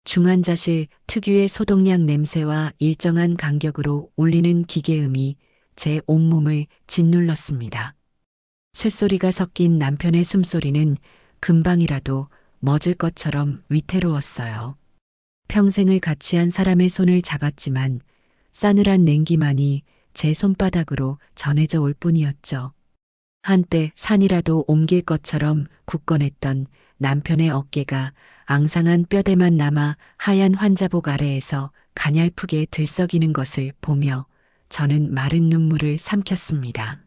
중환자실 특유의 소독약 냄새와 일정한 간격으로 울리는 기계음이 제 온몸을 짓눌렀습니다. 쇳소리가 섞인 남편의 숨소리는 금방이라도 멎을 것처럼 위태로웠어요. 평생을 같이 한 사람의 손을 잡았지만 싸늘한 냉기만이 제 손바닥으로 전해져 올 뿐이었죠. 한때 산이라도 옮길 것처럼 굳건했던 남편의 어깨가 앙상한 뼈대만 남아 하얀 환자복 아래에서 가냘프게 들썩이는 것을 보며 저는 마른 눈물을 삼켰습니다.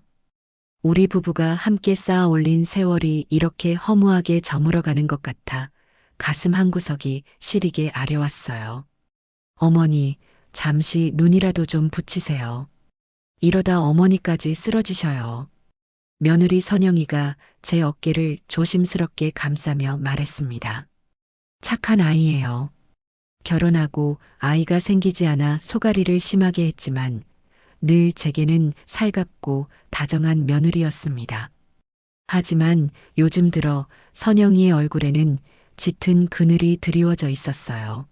우리 부부가 함께 쌓아 올린 세월이 이렇게 허무하게 저물어가는 것 같아 가슴 한구석이 시리게 아려왔어요. 어머니, 잠시 눈이라도 좀 붙이세요. 이러다 어머니까지 쓰러지셔요. 며느리 선영이가 제 어깨를 조심스럽게 감싸며 말했습니다. 착한 아이예요. 결혼하고 아이가 생기지 않아 소가리를 심하게 했지만 늘 제게는 살갑고 다정한 며느리였습니다. 하지만 요즘 들어 선영이의 얼굴에는 짙은 그늘이 드리워져 있었어요.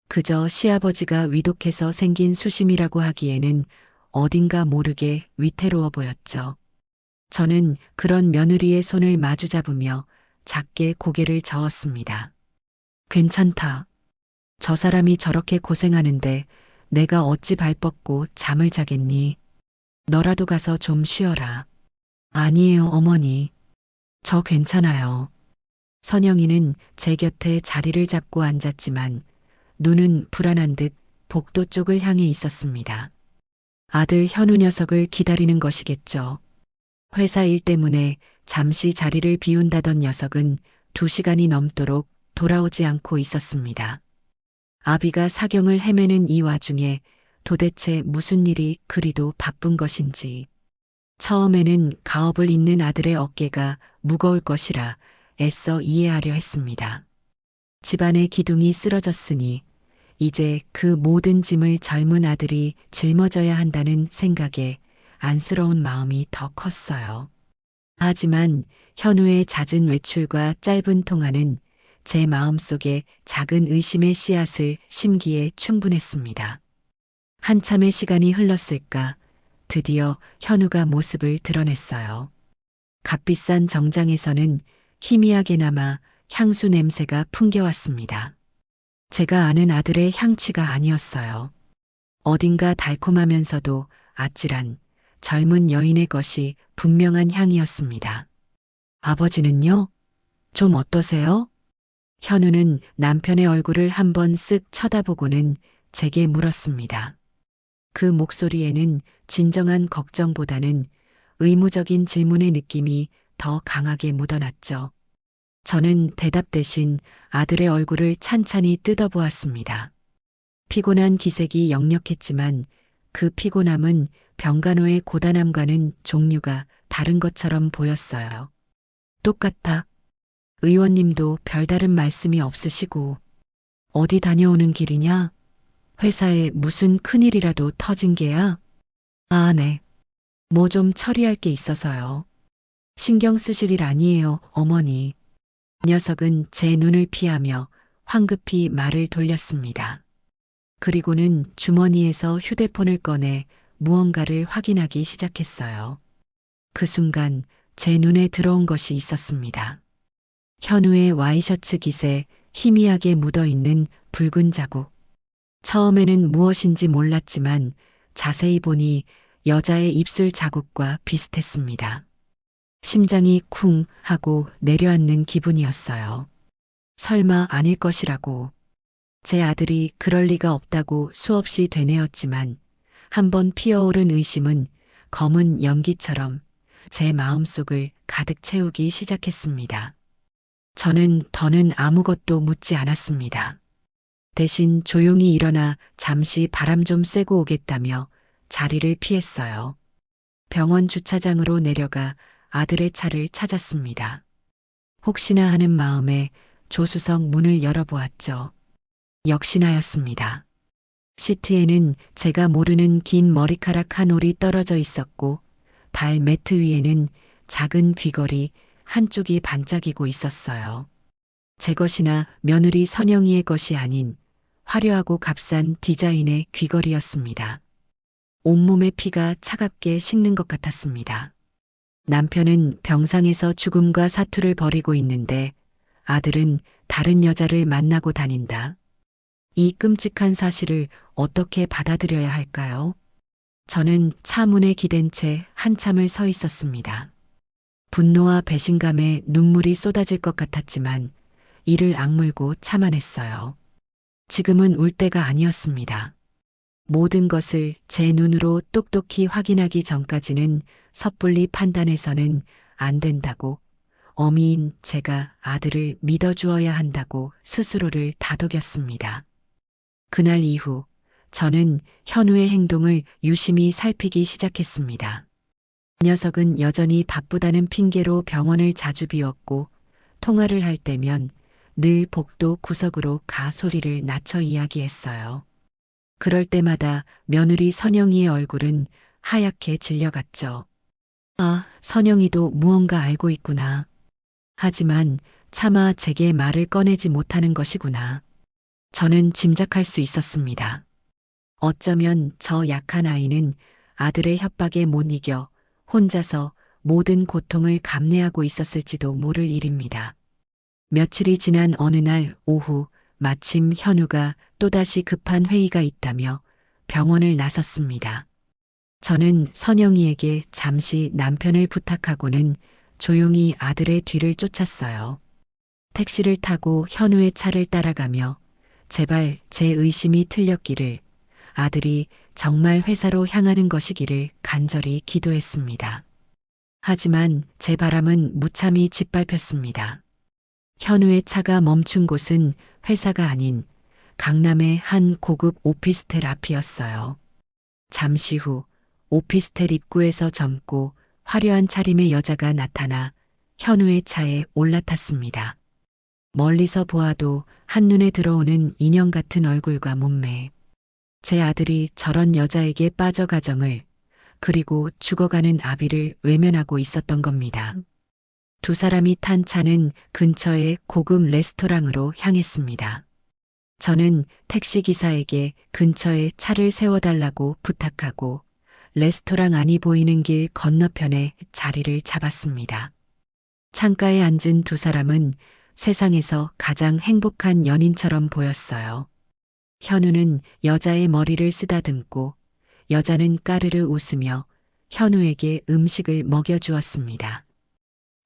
그저 시아버지가 위독해서 생긴 수심이라고 하기에는 어딘가 모르게 위태로워 보였죠. 저는 그런 며느리의 손을 마주 잡으며 작게 고개를 저었습니다. 괜찮다. 저 사람이 저렇게 고생하는데 내가 어찌 발 뻗고 잠을 자겠니? 너라도 가서 좀 쉬어라. 아니에요, 어머니. 저 괜찮아요. 선영이는 제 곁에 자리를 잡고 앉았지만 눈은 불안한 듯 복도 쪽을 향해 있었습니다. 아들 현우 녀석을 기다리는 것이겠죠. 회사 일 때문에 잠시 자리를 비운다던 녀석은 2시간이 넘도록 돌아오지 않고 있었습니다. 아비가 사경을 헤매는 이 와중에 도대체 무슨 일이 그리도 바쁜 것인지. 처음에는 가업을 잇는 아들의 어깨가 무거울 것이라 애써 이해하려 했습니다. 집안의 기둥이 쓰러졌으니 이제 그 모든 짐을 젊은 아들이 짊어져야 한다는 생각에 안쓰러운 마음이 더 컸어요. 하지만 현우의 잦은 외출과 짧은 통화는 제 마음속에 작은 의심의 씨앗을 심기에 충분했습니다. 한참의 시간이 흘렀을까 드디어 현우가 모습을 드러냈어요. 값비싼 정장에서는 희미하게나마 향수 냄새가 풍겨왔습니다. 제가 아는 아들의 향취가 아니었어요. 어딘가 달콤하면서도 아찔한 젊은 여인의 것이 분명한 향이었습니다. 아버지는요? 좀 어떠세요? 현우는 남편의 얼굴을 한번 쓱 쳐다보고는 제게 물었습니다. 그 목소리에는 진정한 걱정보다는 의무적인 질문의 느낌이 더 강하게 묻어났죠. 저는 대답 대신 아들의 얼굴을 찬찬히 뜯어보았습니다. 피곤한 기색이 역력했지만 그 피곤함은 병간호의 고단함과는 종류가 다른 것처럼 보였어요. 똑같아. 의원님도 별다른 말씀이 없으시고 어디 다녀오는 길이냐? 회사에 무슨 큰일이라도 터진 게야? 아, 네. 뭐 좀 처리할 게 있어서요. 신경 쓰실 일 아니에요, 어머니. 녀석은 제 눈을 피하며 황급히 말을 돌렸습니다. 그리고는 주머니에서 휴대폰을 꺼내 무언가를 확인하기 시작했어요. 그 순간 제 눈에 들어온 것이 있었습니다. 현우의 와이셔츠 깃에 희미하게 묻어있는 붉은 자국. 처음에는 무엇인지 몰랐지만 자세히 보니 여자의 입술 자국과 비슷했습니다. 심장이 쿵 하고 내려앉는 기분이었어요. 설마 아닐 것이라고. 제 아들이 그럴 리가 없다고 수없이 되뇌었지만 한번 피어오른 의심은 검은 연기처럼 제 마음속을 가득 채우기 시작했습니다. 저는 더는 아무것도 묻지 않았습니다. 대신 조용히 일어나 잠시 바람 좀 쐬고 오겠다며 자리를 피했어요. 병원 주차장으로 내려가 아들의 차를 찾았습니다. 혹시나 하는 마음에 조수석 문을 열어보았죠. 역시나였습니다. 시트에는 제가 모르는 긴 머리카락 한 올이 떨어져 있었고 발 매트 위에는 작은 귀걸이 한쪽이 반짝이고 있었어요. 제 것이나 며느리 선영이의 것이 아닌 화려하고 값싼 디자인의 귀걸이였습니다. 온몸의 피가 차갑게 식는 것 같았습니다. 남편은 병상에서 죽음과 사투를 벌이고 있는데 아들은 다른 여자를 만나고 다닌다. 이 끔찍한 사실을 어떻게 받아들여야 할까요? 저는 차 문에 기댄 채 한참을 서 있었습니다. 분노와 배신감에 눈물이 쏟아질 것 같았지만 이를 악물고 참아냈어요. 지금은 울 때가 아니었습니다. 모든 것을 제 눈으로 똑똑히 확인하기 전까지는 섣불리 판단해서는 안 된다고, 어미인 제가 아들을 믿어주어야 한다고 스스로를 다독였습니다. 그날 이후 저는 현우의 행동을 유심히 살피기 시작했습니다. 녀석은 여전히 바쁘다는 핑계로 병원을 자주 비웠고 통화를 할 때면 늘 복도 구석으로 가 소리를 낮춰 이야기했어요. 그럴 때마다 며느리 선영이의 얼굴은 하얗게 질려갔죠. 아, 선영이도 무언가 알고 있구나. 하지만 차마 제게 말을 꺼내지 못하는 것이구나. 저는 짐작할 수 있었습니다. 어쩌면 저 약한 아이는 아들의 협박에 못 이겨 혼자서 모든 고통을 감내하고 있었을지도 모를 일입니다. 며칠이 지난 어느 날 오후 마침 현우가 또다시 급한 회의가 있다며 병원을 나섰습니다. 저는 선영이에게 잠시 남편을 부탁하고는 조용히 아들의 뒤를 쫓았어요. 택시를 타고 현우의 차를 따라가며 제발 제 의심이 틀렸기를, 아들이 정말 회사로 향하는 것이기를 간절히 기도했습니다. 하지만 제 바람은 무참히 짓밟혔습니다. 현우의 차가 멈춘 곳은 회사가 아닌 강남의 한 고급 오피스텔 앞이었어요. 잠시 후 오피스텔 입구에서 젊고 화려한 차림의 여자가 나타나 현우의 차에 올라탔습니다. 멀리서 보아도 한눈에 들어오는 인형 같은 얼굴과 몸매. 제 아들이 저런 여자에게 빠져 가정을, 그리고 죽어가는 아비를 외면하고 있었던 겁니다. 두 사람이 탄 차는 근처의 고급 레스토랑으로 향했습니다. 저는 택시기사에게 근처에 차를 세워달라고 부탁하고 레스토랑 안이 보이는 길 건너편에 자리를 잡았습니다. 창가에 앉은 두 사람은 세상에서 가장 행복한 연인처럼 보였어요. 현우는 여자의 머리를 쓰다듬고 여자는 까르르 웃으며 현우에게 음식을 먹여주었습니다.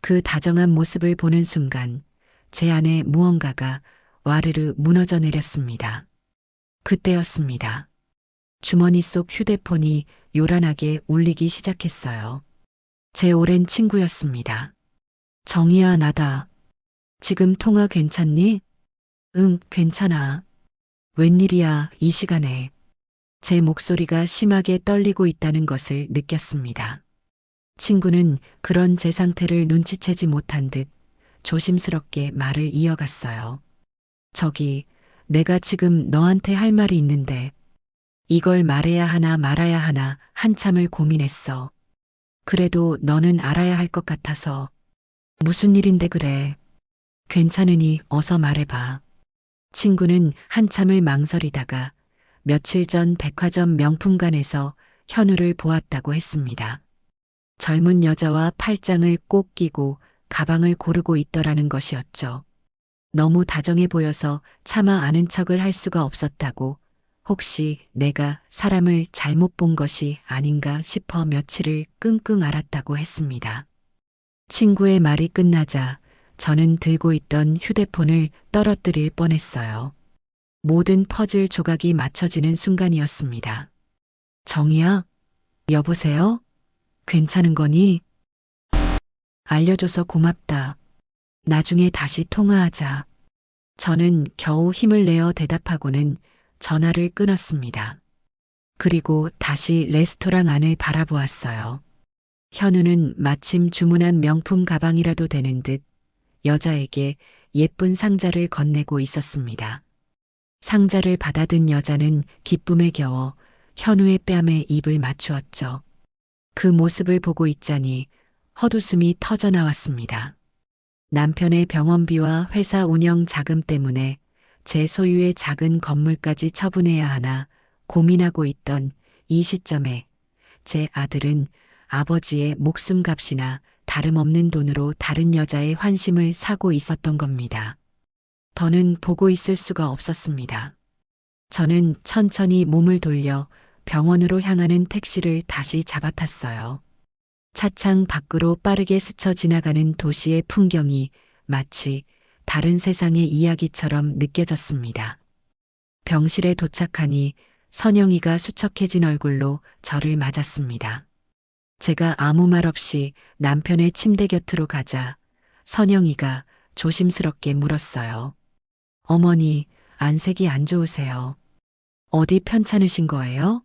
그 다정한 모습을 보는 순간 제 안에 무언가가 와르르 무너져 내렸습니다. 그때였습니다. 주머니 속 휴대폰이 요란하게 울리기 시작했어요. 제 오랜 친구였습니다. 정희야, 나다. 지금 통화 괜찮니? 응, 괜찮아. 웬일이야, 이 시간에. 제 목소리가 심하게 떨리고 있다는 것을 느꼈습니다. 친구는 그런 제 상태를 눈치채지 못한 듯 조심스럽게 말을 이어갔어요. 저기, 내가 지금 너한테 할 말이 있는데 이걸 말해야 하나 말아야 하나 한참을 고민했어. 그래도 너는 알아야 할 것 같아서. 무슨 일인데 그래? 괜찮으니 어서 말해봐. 친구는 한참을 망설이다가 며칠 전 백화점 명품관에서 현우를 보았다고 했습니다. 젊은 여자와 팔짱을 꼭 끼고 가방을 고르고 있더라는 것이었죠. 너무 다정해 보여서 차마 아는 척을 할 수가 없었다고, 혹시 내가 사람을 잘못 본 것이 아닌가 싶어 며칠을 끙끙 앓았다고 했습니다. 친구의 말이 끝나자 저는 들고 있던 휴대폰을 떨어뜨릴 뻔했어요. 모든 퍼즐 조각이 맞춰지는 순간이었습니다. 정희야? 여보세요? 괜찮은 거니? 알려줘서 고맙다. 나중에 다시 통화하자. 저는 겨우 힘을 내어 대답하고는 전화를 끊었습니다. 그리고 다시 레스토랑 안을 바라보았어요. 현우는 마침 주문한 명품 가방이라도 되는 듯 여자에게 예쁜 상자를 건네고 있었습니다. 상자를 받아든 여자는 기쁨에 겨워 현우의 뺨에 입을 맞추었죠. 그 모습을 보고 있자니 헛웃음이 터져 나왔습니다. 남편의 병원비와 회사 운영 자금 때문에 제 소유의 작은 건물까지 처분해야 하나 고민하고 있던 이 시점에 제 아들은 아버지의 목숨값이나 다름없는 돈으로 다른 여자의 환심을 사고 있었던 겁니다. 더는 보고 있을 수가 없었습니다. 저는 천천히 몸을 돌려 병원으로 향하는 택시를 다시 잡아탔어요. 차창 밖으로 빠르게 스쳐 지나가는 도시의 풍경이 마치 다른 세상의 이야기처럼 느껴졌습니다. 병실에 도착하니 선영이가 수척해진 얼굴로 저를 맞았습니다. 제가 아무 말 없이 남편의 침대 곁으로 가자 선영이가 조심스럽게 물었어요. 어머니, 안색이 안 좋으세요. 어디 편찮으신 거예요?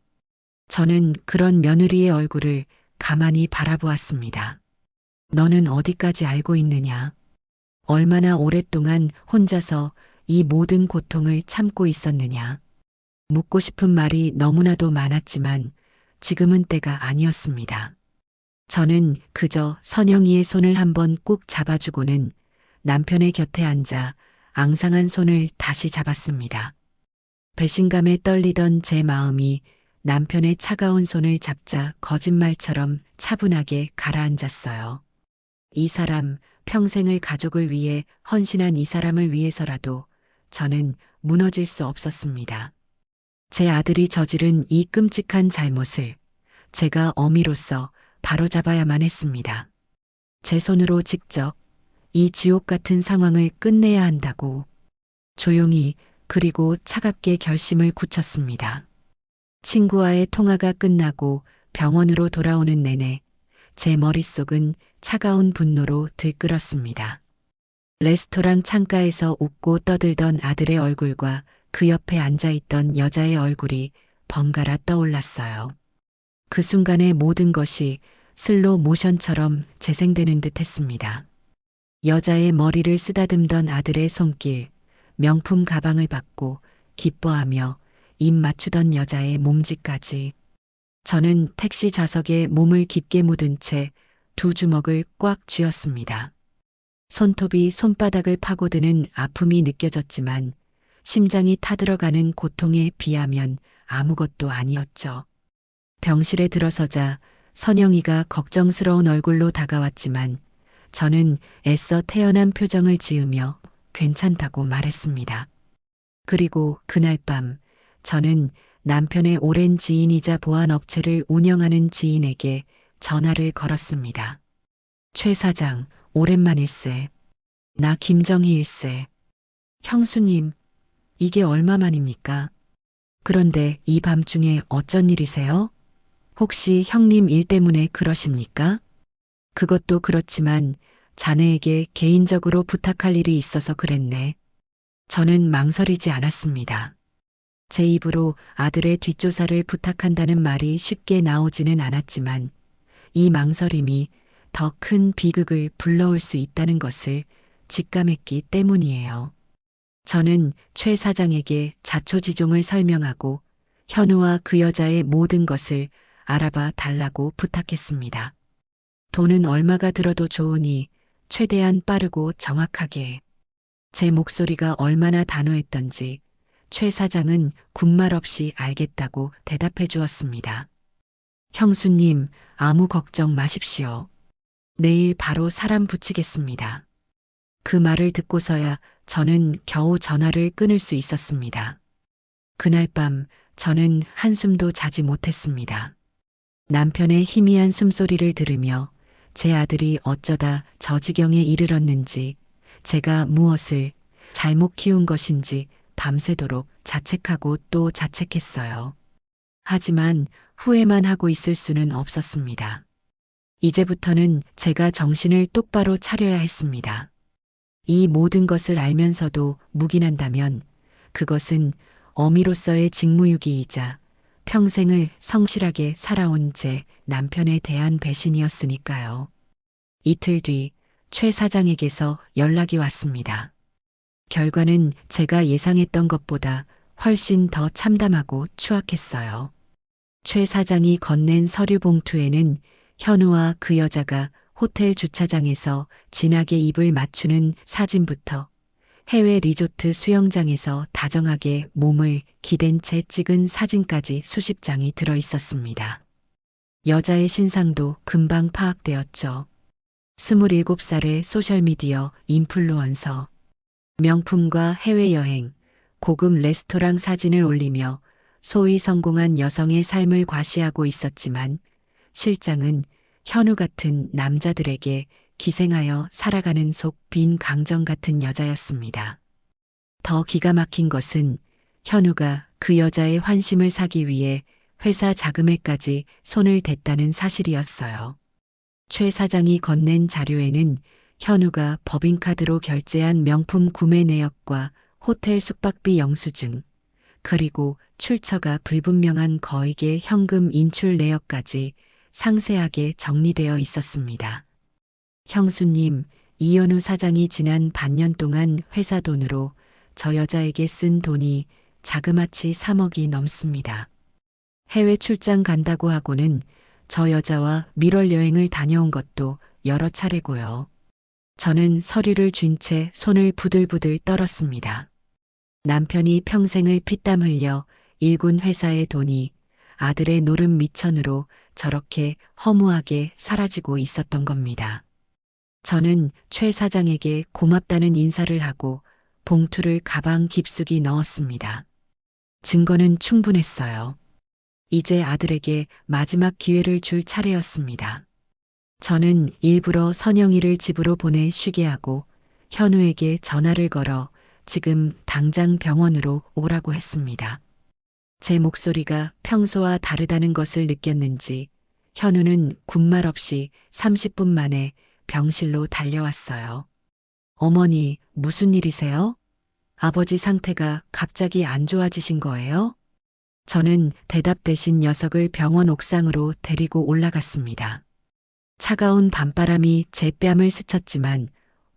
저는 그런 며느리의 얼굴을 가만히 바라보았습니다. 너는 어디까지 알고 있느냐? 얼마나 오랫동안 혼자서 이 모든 고통을 참고 있었느냐? 묻고 싶은 말이 너무나도 많았지만 지금은 때가 아니었습니다. 저는 그저 선영이의 손을 한번 꾹 잡아주고는 남편의 곁에 앉아 앙상한 손을 다시 잡았습니다. 배신감에 떨리던 제 마음이 남편의 차가운 손을 잡자 거짓말처럼 차분하게 가라앉았어요. 이 사람, 평생을 가족을 위해 헌신한 이 사람을 위해서라도 저는 무너질 수 없었습니다. 제 아들이 저지른 이 끔찍한 잘못을 제가 어미로서 바로잡아야만 했습니다. 제 손으로 직접 이 지옥 같은 상황을 끝내야 한다고 조용히 그리고 차갑게 결심을 굳혔습니다. 친구와의 통화가 끝나고 병원으로 돌아오는 내내 제 머릿속은 차가운 분노로 들끓었습니다. 레스토랑 창가에서 웃고 떠들던 아들의 얼굴과 그 옆에 앉아있던 여자의 얼굴이 번갈아 떠올랐어요. 그 순간에 모든 것이 슬로 모션처럼 재생되는 듯 했습니다. 여자의 머리를 쓰다듬던 아들의 손길, 명품 가방을 받고 기뻐하며 입 맞추던 여자의 몸짓까지. 저는 택시 좌석에 몸을 깊게 묻은 채 두 주먹을 꽉 쥐었습니다. 손톱이 손바닥을 파고드는 아픔이 느껴졌지만 심장이 타들어가는 고통에 비하면 아무것도 아니었죠. 병실에 들어서자 선영이가 걱정스러운 얼굴로 다가왔지만 저는 애써 태연한 표정을 지으며 괜찮다고 말했습니다. 그리고 그날 밤 저는 남편의 오랜 지인이자 보안업체를 운영하는 지인에게 전화를 걸었습니다. 최 사장, 오랜만일세. 나 김정희일세. 형수님, 이게 얼마만입니까? 그런데 이 밤중에 어쩐 일이세요? 혹시 형님 일 때문에 그러십니까? 그것도 그렇지만 자네에게 개인적으로 부탁할 일이 있어서 그랬네. 저는 망설이지 않았습니다. 제 입으로 아들의 뒷조사를 부탁한다는 말이 쉽게 나오지는 않았지만 이 망설임이 더 큰 비극을 불러올 수 있다는 것을 직감했기 때문이에요. 저는 최 사장에게 자초지종을 설명하고 현우와 그 여자의 모든 것을 알아봐 달라고 부탁했습니다. 돈은 얼마가 들어도 좋으니 최대한 빠르고 정확하게. 제 목소리가 얼마나 단호했던지 최 사장은 군말 없이 알겠다고 대답해 주었습니다. 형수님, 아무 걱정 마십시오. 내일 바로 사람 붙이겠습니다. 그 말을 듣고서야 저는 겨우 전화를 끊을 수 있었습니다. 그날 밤 저는 한숨도 자지 못했습니다. 남편의 희미한 숨소리를 들으며 제 아들이 어쩌다 저 지경에 이르렀는지, 제가 무엇을 잘못 키운 것인지 밤새도록 자책하고 또 자책했어요. 하지만 후회만 하고 있을 수는 없었습니다. 이제부터는 제가 정신을 똑바로 차려야 했습니다. 이 모든 것을 알면서도 묵인한다면 그것은 어미로서의 직무유기이자 평생을 성실하게 살아온 제 남편에 대한 배신이었으니까요. 이틀 뒤 최 사장에게서 연락이 왔습니다. 결과는 제가 예상했던 것보다 훨씬 더 참담하고 추악했어요. 최 사장이 건넨 서류 봉투에는 현우와 그 여자가 호텔 주차장에서 진하게 입을 맞추는 사진부터 해외 리조트 수영장에서 다정하게 몸을 기댄 채 찍은 사진까지 수십 장이 들어 있었습니다. 여자의 신상도 금방 파악되었죠. 27살의 소셜미디어 인플루언서, 명품과 해외여행, 고급 레스토랑 사진을 올리며 소위 성공한 여성의 삶을 과시하고 있었지만 실장은 현우 같은 남자들에게 기생하여 살아가는 속 빈 강정 같은 여자였습니다. 더 기가 막힌 것은 현우가 그 여자의 환심을 사기 위해 회사 자금에까지 손을 댔다는 사실이었어요. 최 사장이 건넨 자료에는 현우가 법인카드로 결제한 명품 구매 내역과 호텔 숙박비 영수증, 그리고 출처가 불분명한 거액의 현금 인출 내역까지 상세하게 정리되어 있었습니다. 형수님, 이현우 사장이 지난 반년 동안 회사 돈으로 저 여자에게 쓴 돈이 자그마치 3억이 넘습니다. 해외 출장 간다고 하고는 저 여자와 밀월 여행을 다녀온 것도 여러 차례고요. 저는 서류를 쥔 채 손을 부들부들 떨었습니다. 남편이 평생을 피땀 흘려 일군 회사의 돈이 아들의 노름 미천으로 저렇게 허무하게 사라지고 있었던 겁니다. 저는 최 사장에게 고맙다는 인사를 하고 봉투를 가방 깊숙이 넣었습니다. 증거는 충분했어요. 이제 아들에게 마지막 기회를 줄 차례였습니다. 저는 일부러 선영이를 집으로 보내 쉬게 하고 현우에게 전화를 걸어 지금 당장 병원으로 오라고 했습니다. 제 목소리가 평소와 다르다는 것을 느꼈는지 현우는 군말 없이 30분 만에 병실로 달려왔어요. 어머니, 무슨 일이세요? 아버지 상태가 갑자기 안 좋아지신 거예요? 저는 대답 대신 녀석을 병원 옥상으로 데리고 올라갔습니다. 차가운 밤바람이 제 뺨을 스쳤지만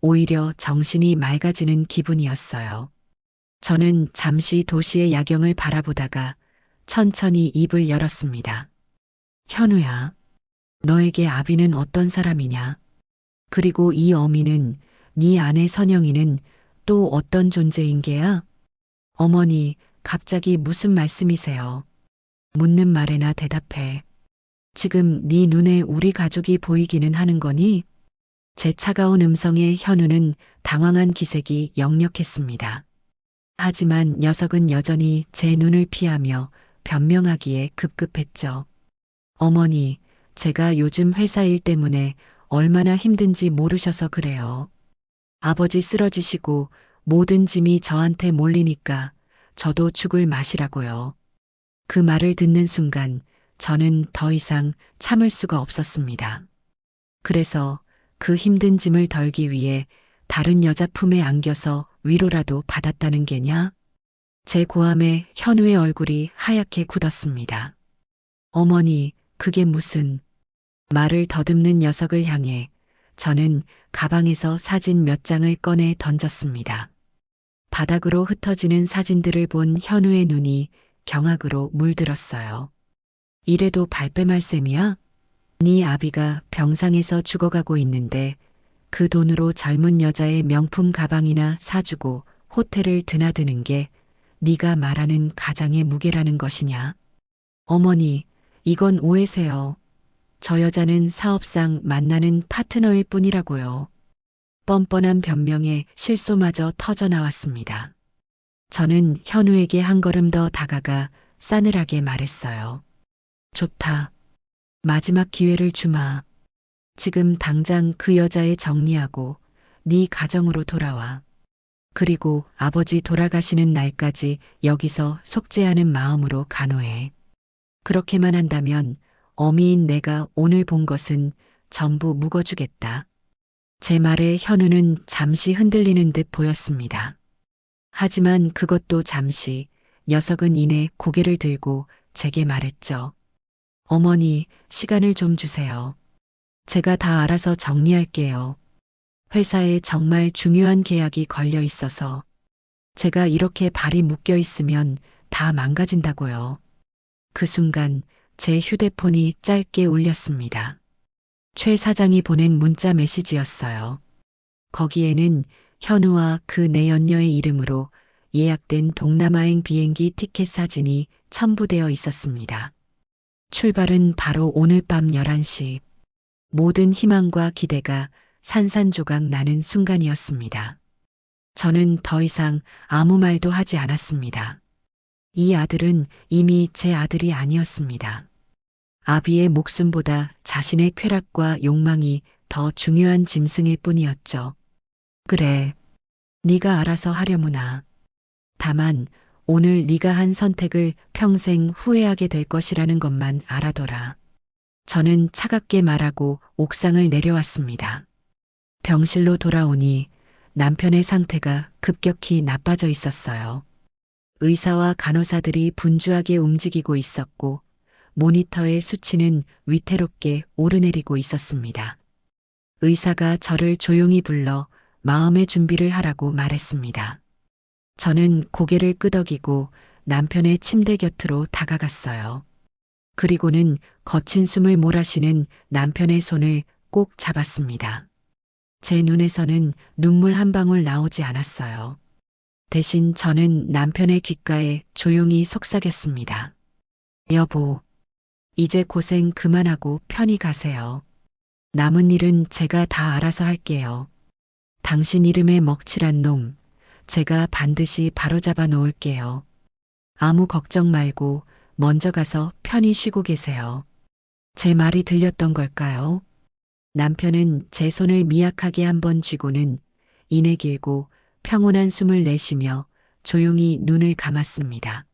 오히려 정신이 맑아지는 기분이었어요. 저는 잠시 도시의 야경을 바라보다가 천천히 입을 열었습니다. 현우야, 너에게 아비는 어떤 사람이냐? 그리고 이 어미는, 네 아내 선영이는 또 어떤 존재인 게야? 어머니, 갑자기 무슨 말씀이세요? 묻는 말에나 대답해. 지금 네 눈에 우리 가족이 보이기는 하는 거니? 제 차가운 음성에 현우는 당황한 기색이 역력했습니다. 하지만 녀석은 여전히 제 눈을 피하며 변명하기에 급급했죠. 어머니, 제가 요즘 회사 일 때문에 얼마나 힘든지 모르셔서 그래요. 아버지 쓰러지시고 모든 짐이 저한테 몰리니까 저도 죽을 맛이라고요. 그 말을 듣는 순간 저는 더 이상 참을 수가 없었습니다. 그래서 그 힘든 짐을 덜기 위해 다른 여자 품에 안겨서 위로라도 받았다는 게냐? 제 고함에 현우의 얼굴이 하얗게 굳었습니다. 어머니, 그게 무슨... 말을 더듬는 녀석을 향해 저는 가방에서 사진 몇 장을 꺼내 던졌습니다. 바닥으로 흩어지는 사진들을 본 현우의 눈이 경악으로 물들었어요. 이래도 발뺌할 셈이야? 네 아비가 병상에서 죽어가고 있는데 그 돈으로 젊은 여자의 명품 가방이나 사주고 호텔을 드나드는 게 네가 말하는 가장의 무게라는 것이냐? 어머니, 이건 오해세요. 저 여자는 사업상 만나는 파트너일 뿐이라고요. 뻔뻔한 변명에 실소마저 터져 나왔습니다. 저는 현우에게 한 걸음 더 다가가 싸늘하게 말했어요. 좋다. 마지막 기회를 주마. 지금 당장 그 여자애 정리하고 네 가정으로 돌아와. 그리고 아버지 돌아가시는 날까지 여기서 속죄하는 마음으로 간호해. 그렇게만 한다면 어미인 내가 오늘 본 것은 전부 묵어주겠다. 제 말에 현우는 잠시 흔들리는 듯 보였습니다. 하지만 그것도 잠시, 녀석은 이내 고개를 들고 제게 말했죠. 어머니, 시간을 좀 주세요. 제가 다 알아서 정리할게요. 회사에 정말 중요한 계약이 걸려 있어서 제가 이렇게 발이 묶여 있으면 다 망가진다고요. 그 순간 제 휴대폰이 짧게 울렸습니다. 최 사장이 보낸 문자 메시지였어요. 거기에는 현우와 그 내연녀의 이름으로 예약된 동남아행 비행기 티켓 사진이 첨부되어 있었습니다. 출발은 바로 오늘 밤 11시. 모든 희망과 기대가 산산조각 나는 순간이었습니다. 저는 더 이상 아무 말도 하지 않았습니다. 이 아들은 이미 제 아들이 아니었습니다. 아비의 목숨보다 자신의 쾌락과 욕망이 더 중요한 짐승일 뿐이었죠. 그래, 네가 알아서 하려무나. 다만 오늘 네가 한 선택을 평생 후회하게 될 것이라는 것만 알아둬라. 저는 차갑게 말하고 옥상을 내려왔습니다. 병실로 돌아오니 남편의 상태가 급격히 나빠져 있었어요. 의사와 간호사들이 분주하게 움직이고 있었고 모니터의 수치는 위태롭게 오르내리고 있었습니다. 의사가 저를 조용히 불러 마음의 준비를 하라고 말했습니다. 저는 고개를 끄덕이고 남편의 침대 곁으로 다가갔어요. 그리고는 거친 숨을 몰아쉬는 남편의 손을 꼭 잡았습니다. 제 눈에서는 눈물 한 방울 나오지 않았어요. 대신 저는 남편의 귓가에 조용히 속삭였습니다. 여보, 이제 고생 그만하고 편히 가세요. 남은 일은 제가 다 알아서 할게요. 당신 이름에 먹칠한 놈, 제가 반드시 바로잡아 놓을게요. 아무 걱정 말고 먼저 가서 편히 쉬고 계세요. 제 말이 들렸던 걸까요? 남편은 제 손을 미약하게 한번 쥐고는 이내 길고 평온한 숨을 내쉬며 조용히 눈을 감았습니다.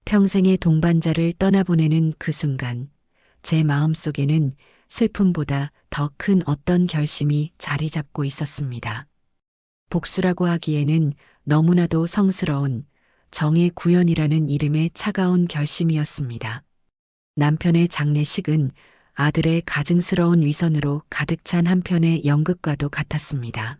평생의 동반자를 떠나보내는 그 순간 제 마음속에는 슬픔보다 더 큰 어떤 결심이 자리 잡고 있었습니다. 복수라고 하기에는 너무나도 성스러운 정의 구현이라는 이름의 차가운 결심이었습니다. 남편의 장례식은 아들의 가증스러운 위선으로 가득 찬 한편의 연극과도 같았습니다.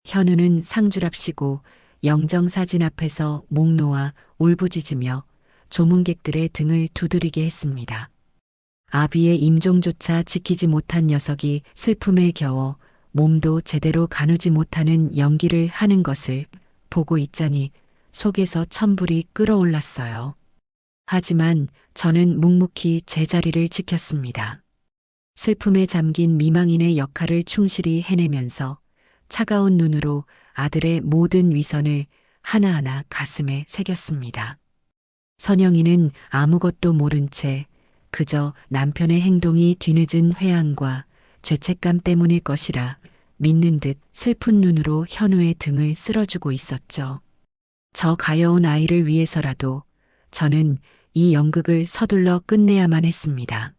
현우는 상주랍시고 영정사진 앞에서 목 놓아 울부짖으며 조문객들의 등을 두드리게 했습니다. 아비의 임종조차 지키지 못한 녀석이 슬픔에 겨워 몸도 제대로 가누지 못하는 연기를 하는 것을 보고 있자니 속에서 천불이 끓어올랐어요. 하지만 저는 묵묵히 제 자리를 지켰습니다. 슬픔에 잠긴 미망인의 역할을 충실히 해내면서 차가운 눈으로 아들의 모든 위선을 하나하나 가슴에 새겼습니다. 선영이는 아무것도 모른 채 그저 남편의 행동이 뒤늦은 회한과 죄책감 때문일 것이라 믿는 듯 슬픈 눈으로 현우의 등을 쓸어주고 있었죠. 저 가여운 아이를 위해서라도 저는 이 연극을 서둘러 끝내야만 했습니다.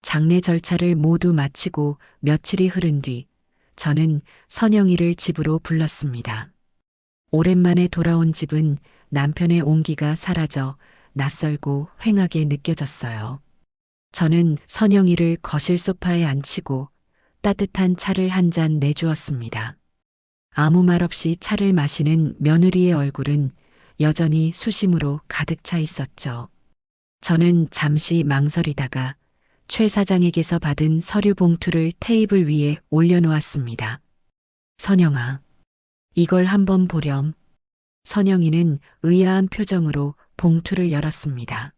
장례 절차를 모두 마치고 며칠이 흐른 뒤 저는 선영이를 집으로 불렀습니다. 오랜만에 돌아온 집은 남편의 온기가 사라져 낯설고 휑하게 느껴졌어요. 저는 선영이를 거실 소파에 앉히고 따뜻한 차를 한 잔 내주었습니다. 아무 말 없이 차를 마시는 며느리의 얼굴은 여전히 수심으로 가득 차 있었죠. 저는 잠시 망설이다가 최 사장에게서 받은 서류 봉투를 테이블 위에 올려놓았습니다. 선영아, 이걸 한번 보렴. 선영이는 의아한 표정으로 봉투를 열었습니다.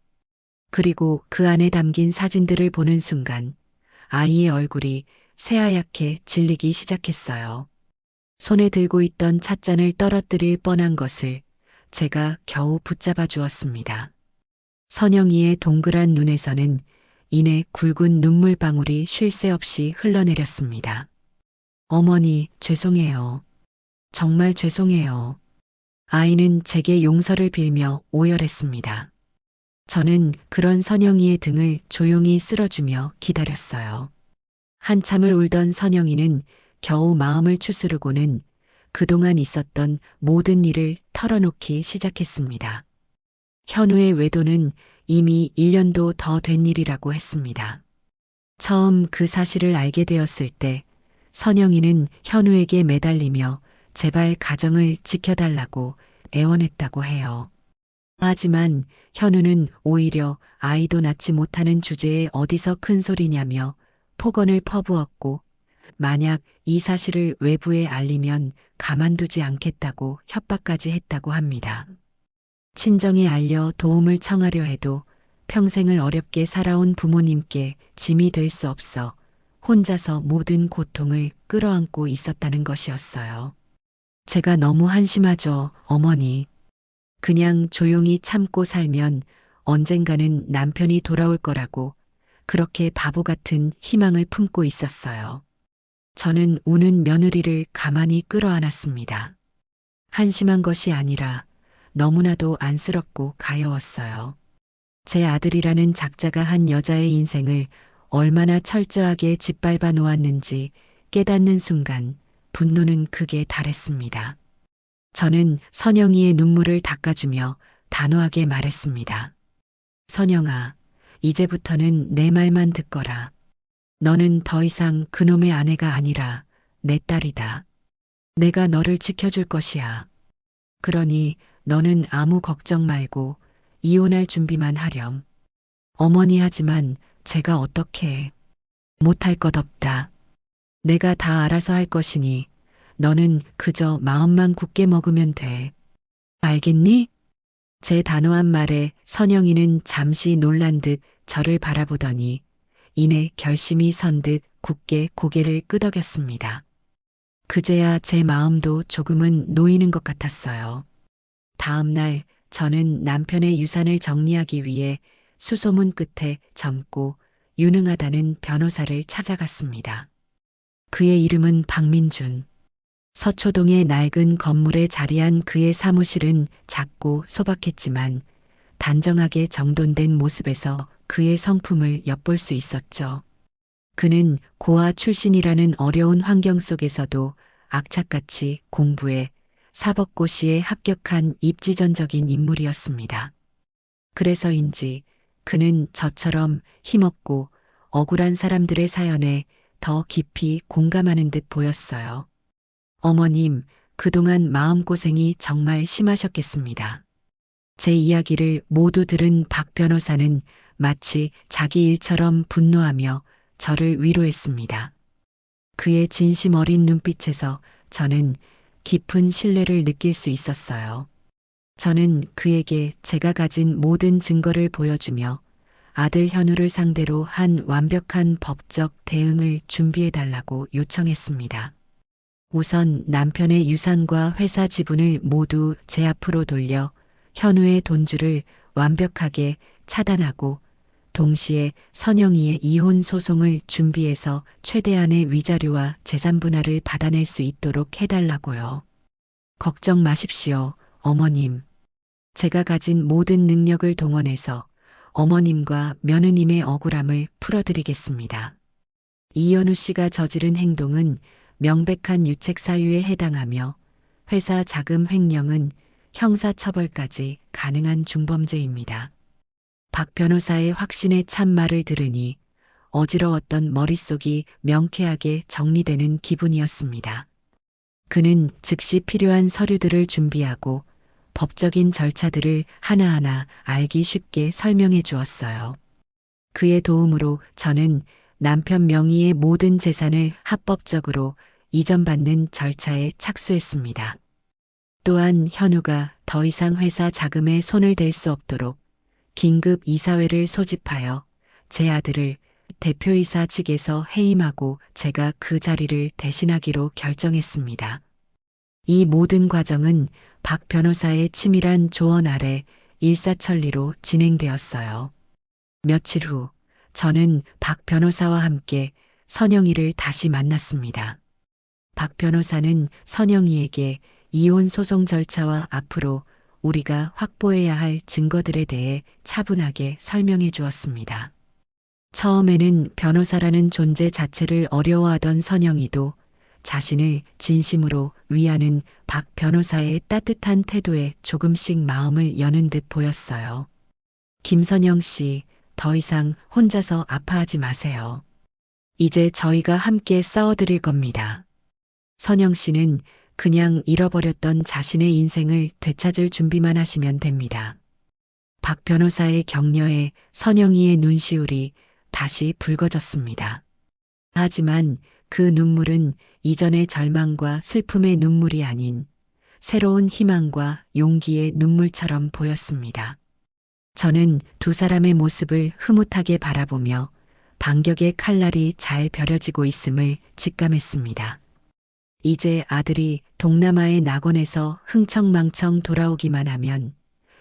그리고 그 안에 담긴 사진들을 보는 순간 아이의 얼굴이 새하얗게 질리기 시작했어요. 손에 들고 있던 찻잔을 떨어뜨릴 뻔한 것을 제가 겨우 붙잡아 주었습니다. 선영이의 동그란 눈에서는 이내 굵은 눈물방울이 쉴 새 없이 흘러내렸습니다. 어머니, 죄송해요. 정말 죄송해요. 아이는 제게 용서를 빌며 오열했습니다. 저는 그런 선영이의 등을 조용히 쓸어주며 기다렸어요. 한참을 울던 선영이는 겨우 마음을 추스르고는 그동안 있었던 모든 일을 털어놓기 시작했습니다. 현우의 외도는 이미 1년도 더 된 일이라고 했습니다. 처음 그 사실을 알게 되었을 때 선영이는 현우에게 매달리며 제발 가정을 지켜달라고 애원했다고 해요. 하지만 현우는 오히려 아이도 낳지 못하는 주제에 어디서 큰 소리냐며 폭언을 퍼부었고 만약 이 사실을 외부에 알리면 가만두지 않겠다고 협박까지 했다고 합니다. 친정에 알려 도움을 청하려 해도 평생을 어렵게 살아온 부모님께 짐이 될 수 없어 혼자서 모든 고통을 끌어안고 있었다는 것이었어요. 제가 너무 한심하죠, 어머니. 그냥 조용히 참고 살면 언젠가는 남편이 돌아올 거라고 그렇게 바보 같은 희망을 품고 있었어요. 저는 우는 며느리를 가만히 끌어안았습니다. 한심한 것이 아니라 너무나도 안쓰럽고 가여웠어요. 제 아들이라는 작자가 한 여자의 인생을 얼마나 철저하게 짓밟아 놓았는지 깨닫는 순간 분노는 극에 달했습니다. 저는 선영이의 눈물을 닦아주며 단호하게 말했습니다. 선영아, 이제부터는 내 말만 듣거라. 너는 더 이상 그놈의 아내가 아니라 내 딸이다. 내가 너를 지켜줄 것이야. 그러니 너는 아무 걱정 말고 이혼할 준비만 하렴. 어머니 하지만 제가 어떻게 못할 것 없다. 내가 다 알아서 할 것이니 너는 그저 마음만 굳게 먹으면 돼. 알겠니? 제 단호한 말에 선영이는 잠시 놀란 듯 저를 바라보더니 이내 결심이 선 듯 굳게 고개를 끄덕였습니다. 그제야 제 마음도 조금은 놓이는 것 같았어요. 다음 날 저는 남편의 유산을 정리하기 위해 수소문 끝에 젊고 유능하다는 변호사를 찾아갔습니다. 그의 이름은 박민준. 서초동의 낡은 건물에 자리한 그의 사무실은 작고 소박했지만 단정하게 정돈된 모습에서 그의 성품을 엿볼 수 있었죠. 그는 고아 출신이라는 어려운 환경 속에서도 악착같이 공부해 사법고시에 합격한 입지전적인 인물이었습니다. 그래서인지 그는 저처럼 힘없고 억울한 사람들의 사연에 더 깊이 공감하는 듯 보였어요. 어머님, 그동안 마음고생이 정말 심하셨겠습니다. 제 이야기를 모두 들은 박 변호사는 마치 자기 일처럼 분노하며 저를 위로했습니다. 그의 진심 어린 눈빛에서 저는 깊은 신뢰를 느낄 수 있었어요. 저는 그에게 제가 가진 모든 증거를 보여주며 아들 현우를 상대로 한 완벽한 법적 대응을 준비해달라고 요청했습니다. 우선 남편의 유산과 회사 지분을 모두 제 앞으로 돌려 현우의 돈줄을 완벽하게 차단하고 동시에 선영이의 이혼 소송을 준비해서 최대한의 위자료와 재산 분할을 받아낼 수 있도록 해달라고요. 걱정 마십시오, 어머님. 제가 가진 모든 능력을 동원해서 어머님과 며느님의 억울함을 풀어드리겠습니다. 이현우 씨가 저지른 행동은 명백한 유책 사유에 해당하며 회사 자금 횡령은 형사처벌까지 가능한 중범죄입니다. 박 변호사의 확신에 찬 말을 들으니 어지러웠던 머릿속이 명쾌하게 정리되는 기분이었습니다. 그는 즉시 필요한 서류들을 준비하고 법적인 절차들을 하나하나 알기 쉽게 설명해 주었어요. 그의 도움으로 저는 남편 명의의 모든 재산을 합법적으로 이전받는 절차에 착수했습니다. 또한 현우가 더 이상 회사 자금에 손을 댈 수 없도록 긴급 이사회를 소집하여 제 아들을 대표이사 직에서 해임하고 제가 그 자리를 대신하기로 결정했습니다. 이 모든 과정은 박 변호사의 치밀한 조언 아래 일사천리로 진행되었어요. 며칠 후 저는 박 변호사와 함께 선영이를 다시 만났습니다. 박 변호사는 선영이에게 이혼 소송 절차와 앞으로 우리가 확보해야 할 증거들에 대해 차분하게 설명해 주었습니다. 처음에는 변호사라는 존재 자체를 어려워하던 선영이도 자신을 진심으로 위하는 박 변호사의 따뜻한 태도에 조금씩 마음을 여는 듯 보였어요. 김선영 씨, 더 이상 혼자서 아파하지 마세요. 이제 저희가 함께 싸워드릴 겁니다. 선영 씨는 그냥 잃어버렸던 자신의 인생을 되찾을 준비만 하시면 됩니다. 박 변호사의 격려에 선영이의 눈시울이 다시 붉어졌습니다. 하지만 그 눈물은 이전의 절망과 슬픔의 눈물이 아닌 새로운 희망과 용기의 눈물처럼 보였습니다. 저는 두 사람의 모습을 흐뭇하게 바라보며 반격의 칼날이 잘 벼려지고 있음을 직감했습니다. 이제 아들이 동남아의 낙원에서 흥청망청 돌아오기만 하면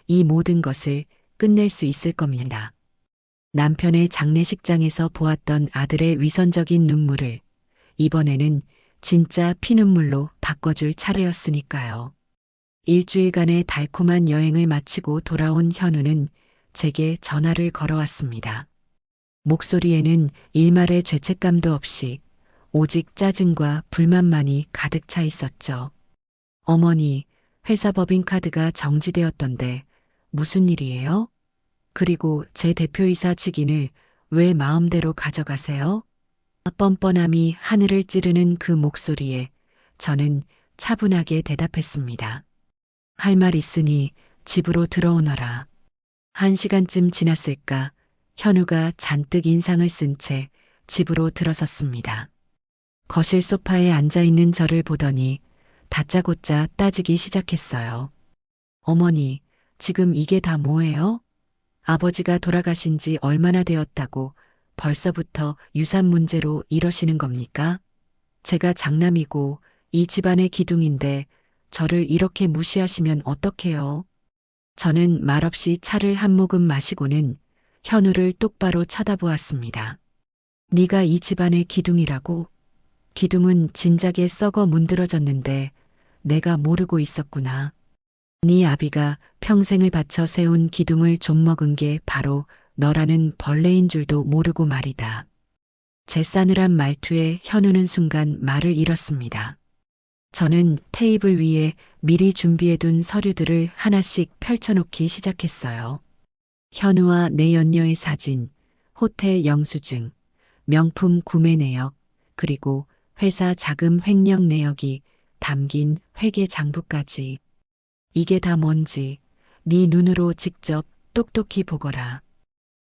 이 모든 것을 끝낼 수 있을 겁니다. 남편의 장례식장에서 보았던 아들의 위선적인 눈물을 이번에는 진짜 피눈물로 바꿔줄 차례였으니까요. 일주일간의 달콤한 여행을 마치고 돌아온 현우는 제게 전화를 걸어왔습니다. 목소리에는 일말의 죄책감도 없이 오직 짜증과 불만만이 가득 차 있었죠. 어머니, 회사 법인카드가 정지되었던데 무슨 일이에요? 그리고 제 대표이사 직인을 왜 마음대로 가져가세요? 뻔뻔함이 하늘을 찌르는 그 목소리에 저는 차분하게 대답했습니다. 할 말 있으니 집으로 들어오너라. 1시간쯤 지났을까 현우가 잔뜩 인상을 쓴 채 집으로 들어섰습니다. 거실 소파에 앉아있는 저를 보더니 다짜고짜 따지기 시작했어요. 어머니, 지금 이게 다 뭐예요? 아버지가 돌아가신 지 얼마나 되었다고 벌써부터 유산 문제로 이러시는 겁니까? 제가 장남이고 이 집안의 기둥인데 저를 이렇게 무시하시면 어떡해요? 저는 말없이 차를 한 모금 마시고는 현우를 똑바로 쳐다보았습니다. 네가 이 집안의 기둥이라고? 기둥은 진작에 썩어 문드러졌는데 내가 모르고 있었구나. 네 아비가 평생을 바쳐 세운 기둥을 좀먹은 게 바로 너라는 벌레인 줄도 모르고 말이다. 제 싸늘한 말투에 현우는 순간 말을 잃었습니다. 저는 테이블 위에 미리 준비해둔 서류들을 하나씩 펼쳐놓기 시작했어요. 현우와 내 연녀의 사진, 호텔 영수증, 명품 구매 내역, 그리고 회사 자금 횡령 내역이 담긴 회계 장부까지. 이게 다 뭔지 네 눈으로 직접 똑똑히 보거라.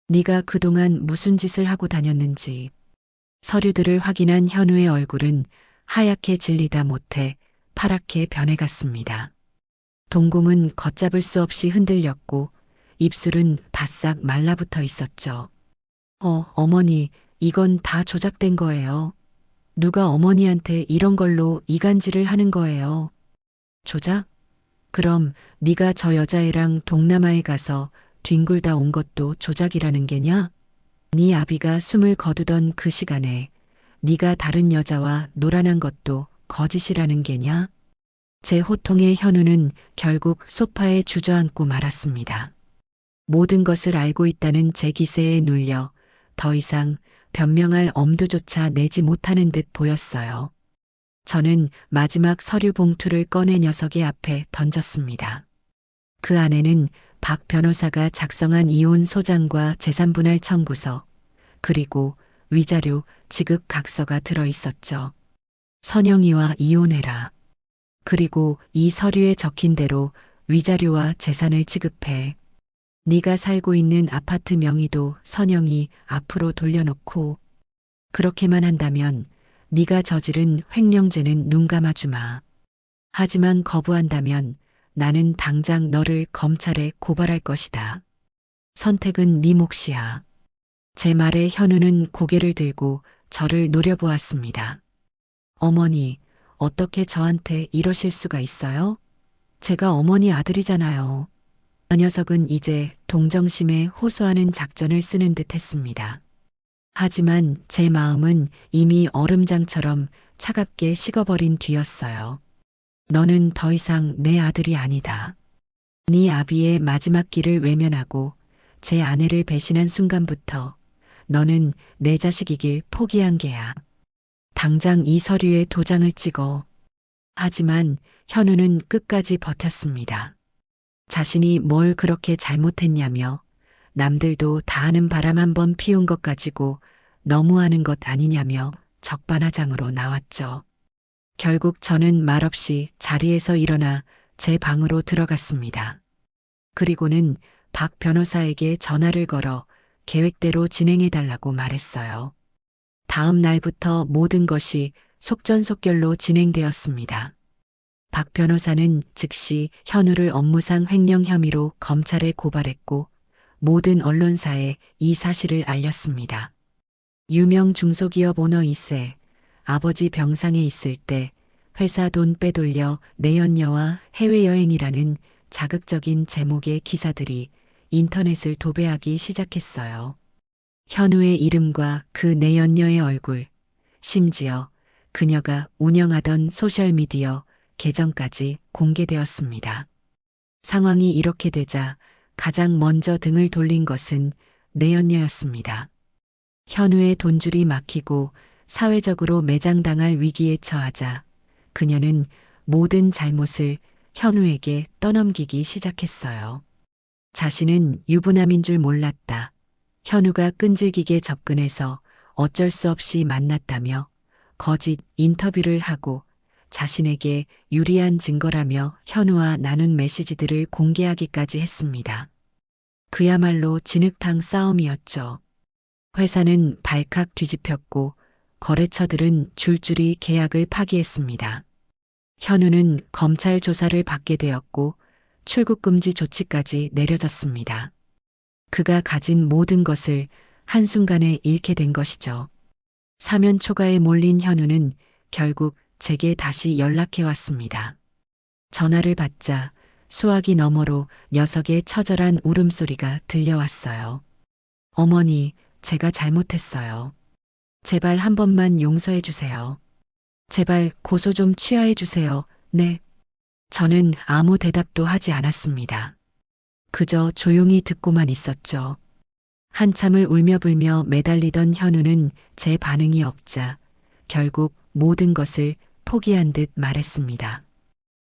네가 그동안 무슨 짓을 하고 다녔는지. 서류들을 확인한 현우의 얼굴은 하얗게 질리다 못해 파랗게 변해갔습니다. 동공은 걷잡을 수 없이 흔들렸고 입술은 바싹 말라붙어 있었죠. 어머니, 이건 다 조작된 거예요. 누가 어머니한테 이런 걸로 이간질을 하는 거예요. 조작? 그럼 네가 저 여자애랑 동남아에 가서 뒹굴다 온 것도 조작이라는 게냐? 네 아비가 숨을 거두던 그 시간에 네가 다른 여자와 놀아난 것도 거짓이라는 게냐? 제 호통의 현우는 결국 소파에 주저앉고 말았습니다. 모든 것을 알고 있다는 제 기세에 눌려 더 이상 변명할 엄두조차 내지 못하는 듯 보였어요. 저는 마지막 서류 봉투를 꺼내 녀석의 앞에 던졌습니다. 그 안에는 박 변호사가 작성한 이혼 소장과 재산분할 청구서, 그리고 위자료 지급 각서가 들어 있었죠. 선영이와 이혼해라. 그리고 이 서류에 적힌 대로 위자료와 재산을 지급해. 네가 살고 있는 아파트 명의도 선영이 앞으로 돌려놓고 그렇게만 한다면 네가 저지른 횡령죄는 눈 감아주마. 하지만 거부한다면 나는 당장 너를 검찰에 고발할 것이다. 선택은 네 몫이야. 제 말에 현우는 고개를 들고 저를 노려보았습니다. 어머니, 어떻게 저한테 이러실 수가 있어요? 제가 어머니 아들이잖아요. 그 녀석은 이제 동정심에 호소하는 작전을 쓰는 듯 했습니다. 하지만 제 마음은 이미 얼음장처럼 차갑게 식어버린 뒤였어요. 너는 더 이상 내 아들이 아니다. 네 아비의 마지막 길을 외면하고 제 아내를 배신한 순간부터 너는 내 자식이길 포기한 게야. 당장 이 서류에 도장을 찍어. 하지만 현우는 끝까지 버텼습니다. 자신이 뭘 그렇게 잘못했냐며 남들도 다 아는 바람 한 번 피운 것 가지고 너무하는 것 아니냐며 적반하장으로 나왔죠. 결국 저는 말없이 자리에서 일어나 제 방으로 들어갔습니다. 그리고는 박 변호사에게 전화를 걸어 계획대로 진행해달라고 말했어요. 다음 날부터 모든 것이 속전속결로 진행되었습니다. 박 변호사는 즉시 현우를 업무상 횡령 혐의로 검찰에 고발했고 모든 언론사에 이 사실을 알렸습니다. 유명 중소기업 오너 2세, 아버지 병상에 있을 때 회사 돈 빼돌려 내연녀와 해외여행이라는 자극적인 제목의 기사들이 인터넷을 도배하기 시작했어요. 현우의 이름과 그 내연녀의 얼굴, 심지어 그녀가 운영하던 소셜미디어 계정까지 공개되었습니다. 상황이 이렇게 되자 가장 먼저 등을 돌린 것은 내연녀였습니다. 현우의 돈줄이 막히고 사회적으로 매장당할 위기에 처하자 그녀는 모든 잘못을 현우에게 떠넘기기 시작했어요. 자신은 유부남인 줄 몰랐다. 현우가 끈질기게 접근해서 어쩔 수 없이 만났다며 거짓 인터뷰를 하고 자신에게 유리한 증거라며 현우와 나눈 메시지들을 공개하기까지 했습니다. 그야말로 진흙탕 싸움이었죠. 회사는 발칵 뒤집혔고 거래처들은 줄줄이 계약을 파기했습니다. 현우는 검찰 조사를 받게 되었고 출국 금지 조치까지 내려졌습니다. 그가 가진 모든 것을 한순간에 잃게 된 것이죠. 사면 초가에 몰린 현우는 결국 제게 다시 연락해 왔습니다. 전화를 받자 수화기 너머로 녀석의 처절한 울음소리가 들려왔어요. 어머니, 제가 잘못했어요. 제발 한 번만 용서해 주세요. 제발 고소 좀 취하해 주세요. 네. 저는 아무 대답도 하지 않았습니다. 그저 조용히 듣고만 있었죠. 한참을 울며불며 매달리던 현우는 제 반응이 없자 결국 모든 것을 포기한 듯 말했습니다.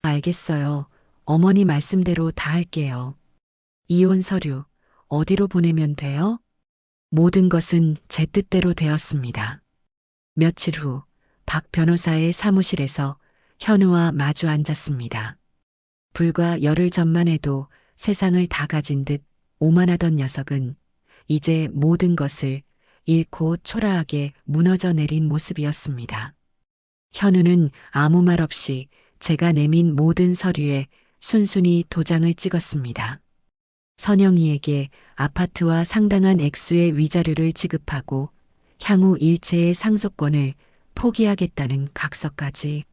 알겠어요. 어머니 말씀대로 다 할게요. 이혼 서류 어디로 보내면 돼요? 모든 것은 제 뜻대로 되었습니다. 며칠 후 박 변호사의 사무실에서 현우와 마주 앉았습니다. 불과 열흘 전만 해도 세상을 다 가진 듯 오만하던 녀석은 이제 모든 것을 잃고 초라하게 무너져 내린 모습이었습니다. 현우는 아무 말 없이 제가 내민 모든 서류에 순순히 도장을 찍었습니다. 선영이에게 아파트와 상당한 액수의 위자료를 지급하고 향후 일체의 상속권을 포기하겠다는 각서까지.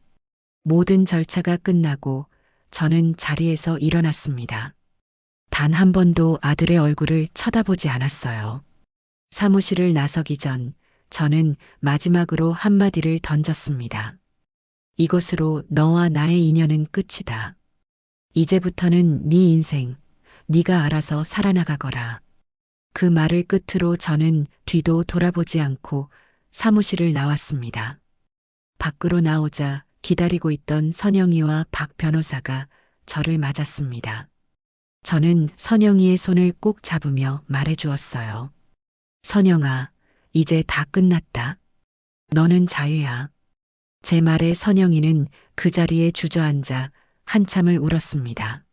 모든 절차가 끝나고 저는 자리에서 일어났습니다. 단 한 번도 아들의 얼굴을 쳐다보지 않았어요. 사무실을 나서기 전 저는 마지막으로 한마디를 던졌습니다. 이것으로 너와 나의 인연은 끝이다. 이제부터는 네 인생, 네가 알아서 살아나가거라. 그 말을 끝으로 저는 뒤도 돌아보지 않고 사무실을 나왔습니다. 밖으로 나오자 기다리고 있던 선영이와 박 변호사가 저를 맞았습니다. 저는 선영이의 손을 꼭 잡으며 말해주었어요. 선영아, 이제 다 끝났다. 너는 자유야. 제 말에 선영이는 그 자리에 주저앉아 한참을 울었습니다.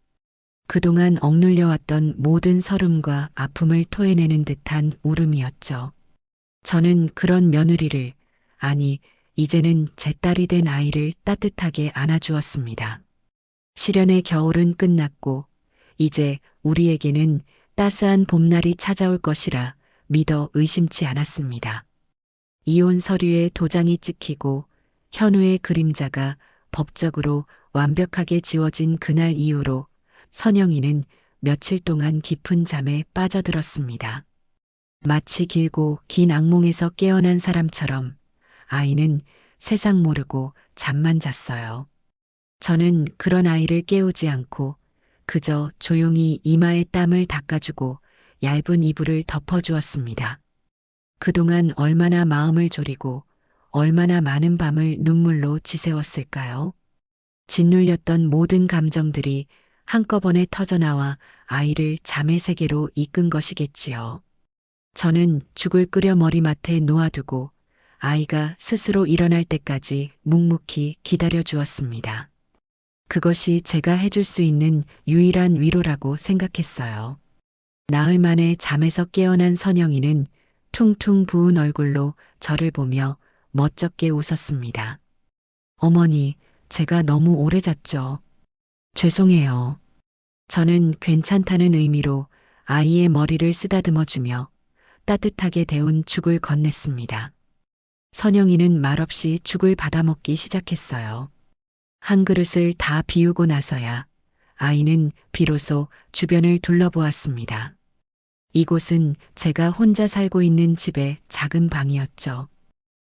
그동안 억눌려왔던 모든 서름과 아픔을 토해내는 듯한 울음이었죠. 저는 그런 며느리를, 아니, 이제는 제 딸이 된 아이를 따뜻하게 안아주었습니다. 시련의 겨울은 끝났고, 이제 우리에게는 따스한 봄날이 찾아올 것이라 믿어 의심치 않았습니다. 이혼 서류에 도장이 찍히고 현우의 그림자가 법적으로 완벽하게 지워진 그날 이후로 선영이는 며칠 동안 깊은 잠에 빠져들었습니다. 마치 길고 긴 악몽에서 깨어난 사람처럼 아이는 세상 모르고 잠만 잤어요. 저는 그런 아이를 깨우지 않고 그저 조용히 이마에 땀을 닦아주고 얇은 이불을 덮어주었습니다. 그동안 얼마나 마음을 졸이고 얼마나 많은 밤을 눈물로 지새웠을까요? 짓눌렸던 모든 감정들이 한꺼번에 터져나와 아이를 잠의 세계로 이끈 것이겠지요. 저는 죽을 끓여 머리맡에 놓아두고 아이가 스스로 일어날 때까지 묵묵히 기다려 주었습니다. 그것이 제가 해줄 수 있는 유일한 위로라고 생각했어요. 나흘 만에 잠에서 깨어난 선영이는 퉁퉁 부은 얼굴로 저를 보며 멋쩍게 웃었습니다. 어머니, 제가 너무 오래 잤죠. 죄송해요. 저는 괜찮다는 의미로 아이의 머리를 쓰다듬어 주며 따뜻하게 데운 죽을 건넸습니다. 선영이는 말없이 죽을 받아먹기 시작했어요. 한 그릇을 다 비우고 나서야 아이는 비로소 주변을 둘러보았습니다. 이곳은 제가 혼자 살고 있는 집의 작은 방이었죠.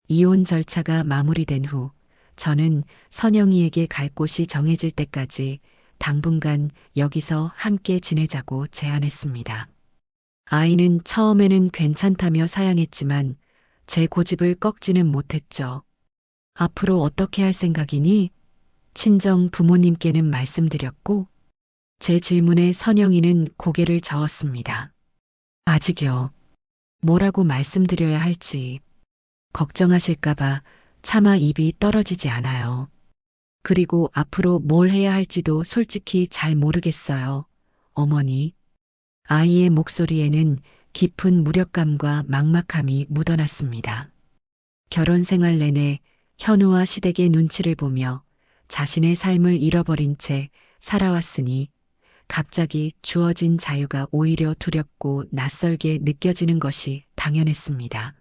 이혼 절차가 마무리된 후 저는 선영이에게 갈 곳이 정해질 때까지 당분간 여기서 함께 지내자고 제안했습니다. 아이는 처음에는 괜찮다며 사양했지만 제 고집을 꺾지는 못했죠. 앞으로 어떻게 할 생각이니? 친정 부모님께는 말씀드렸고, 제 질문에 선영이는 고개를 저었습니다. 아직요. 뭐라고 말씀드려야 할지 걱정하실까봐 차마 입이 떨어지지 않아요. 그리고 앞으로 뭘 해야 할지도 솔직히 잘 모르겠어요. 어머니. 아이의 목소리에는 깊은 무력감과 막막함이 묻어났습니다. 결혼 생활 내내 현우와 시댁의 눈치를 보며 자신의 삶을 잃어버린 채 살아왔으니 갑자기 주어진 자유가 오히려 두렵고 낯설게 느껴지는 것이 당연했습니다.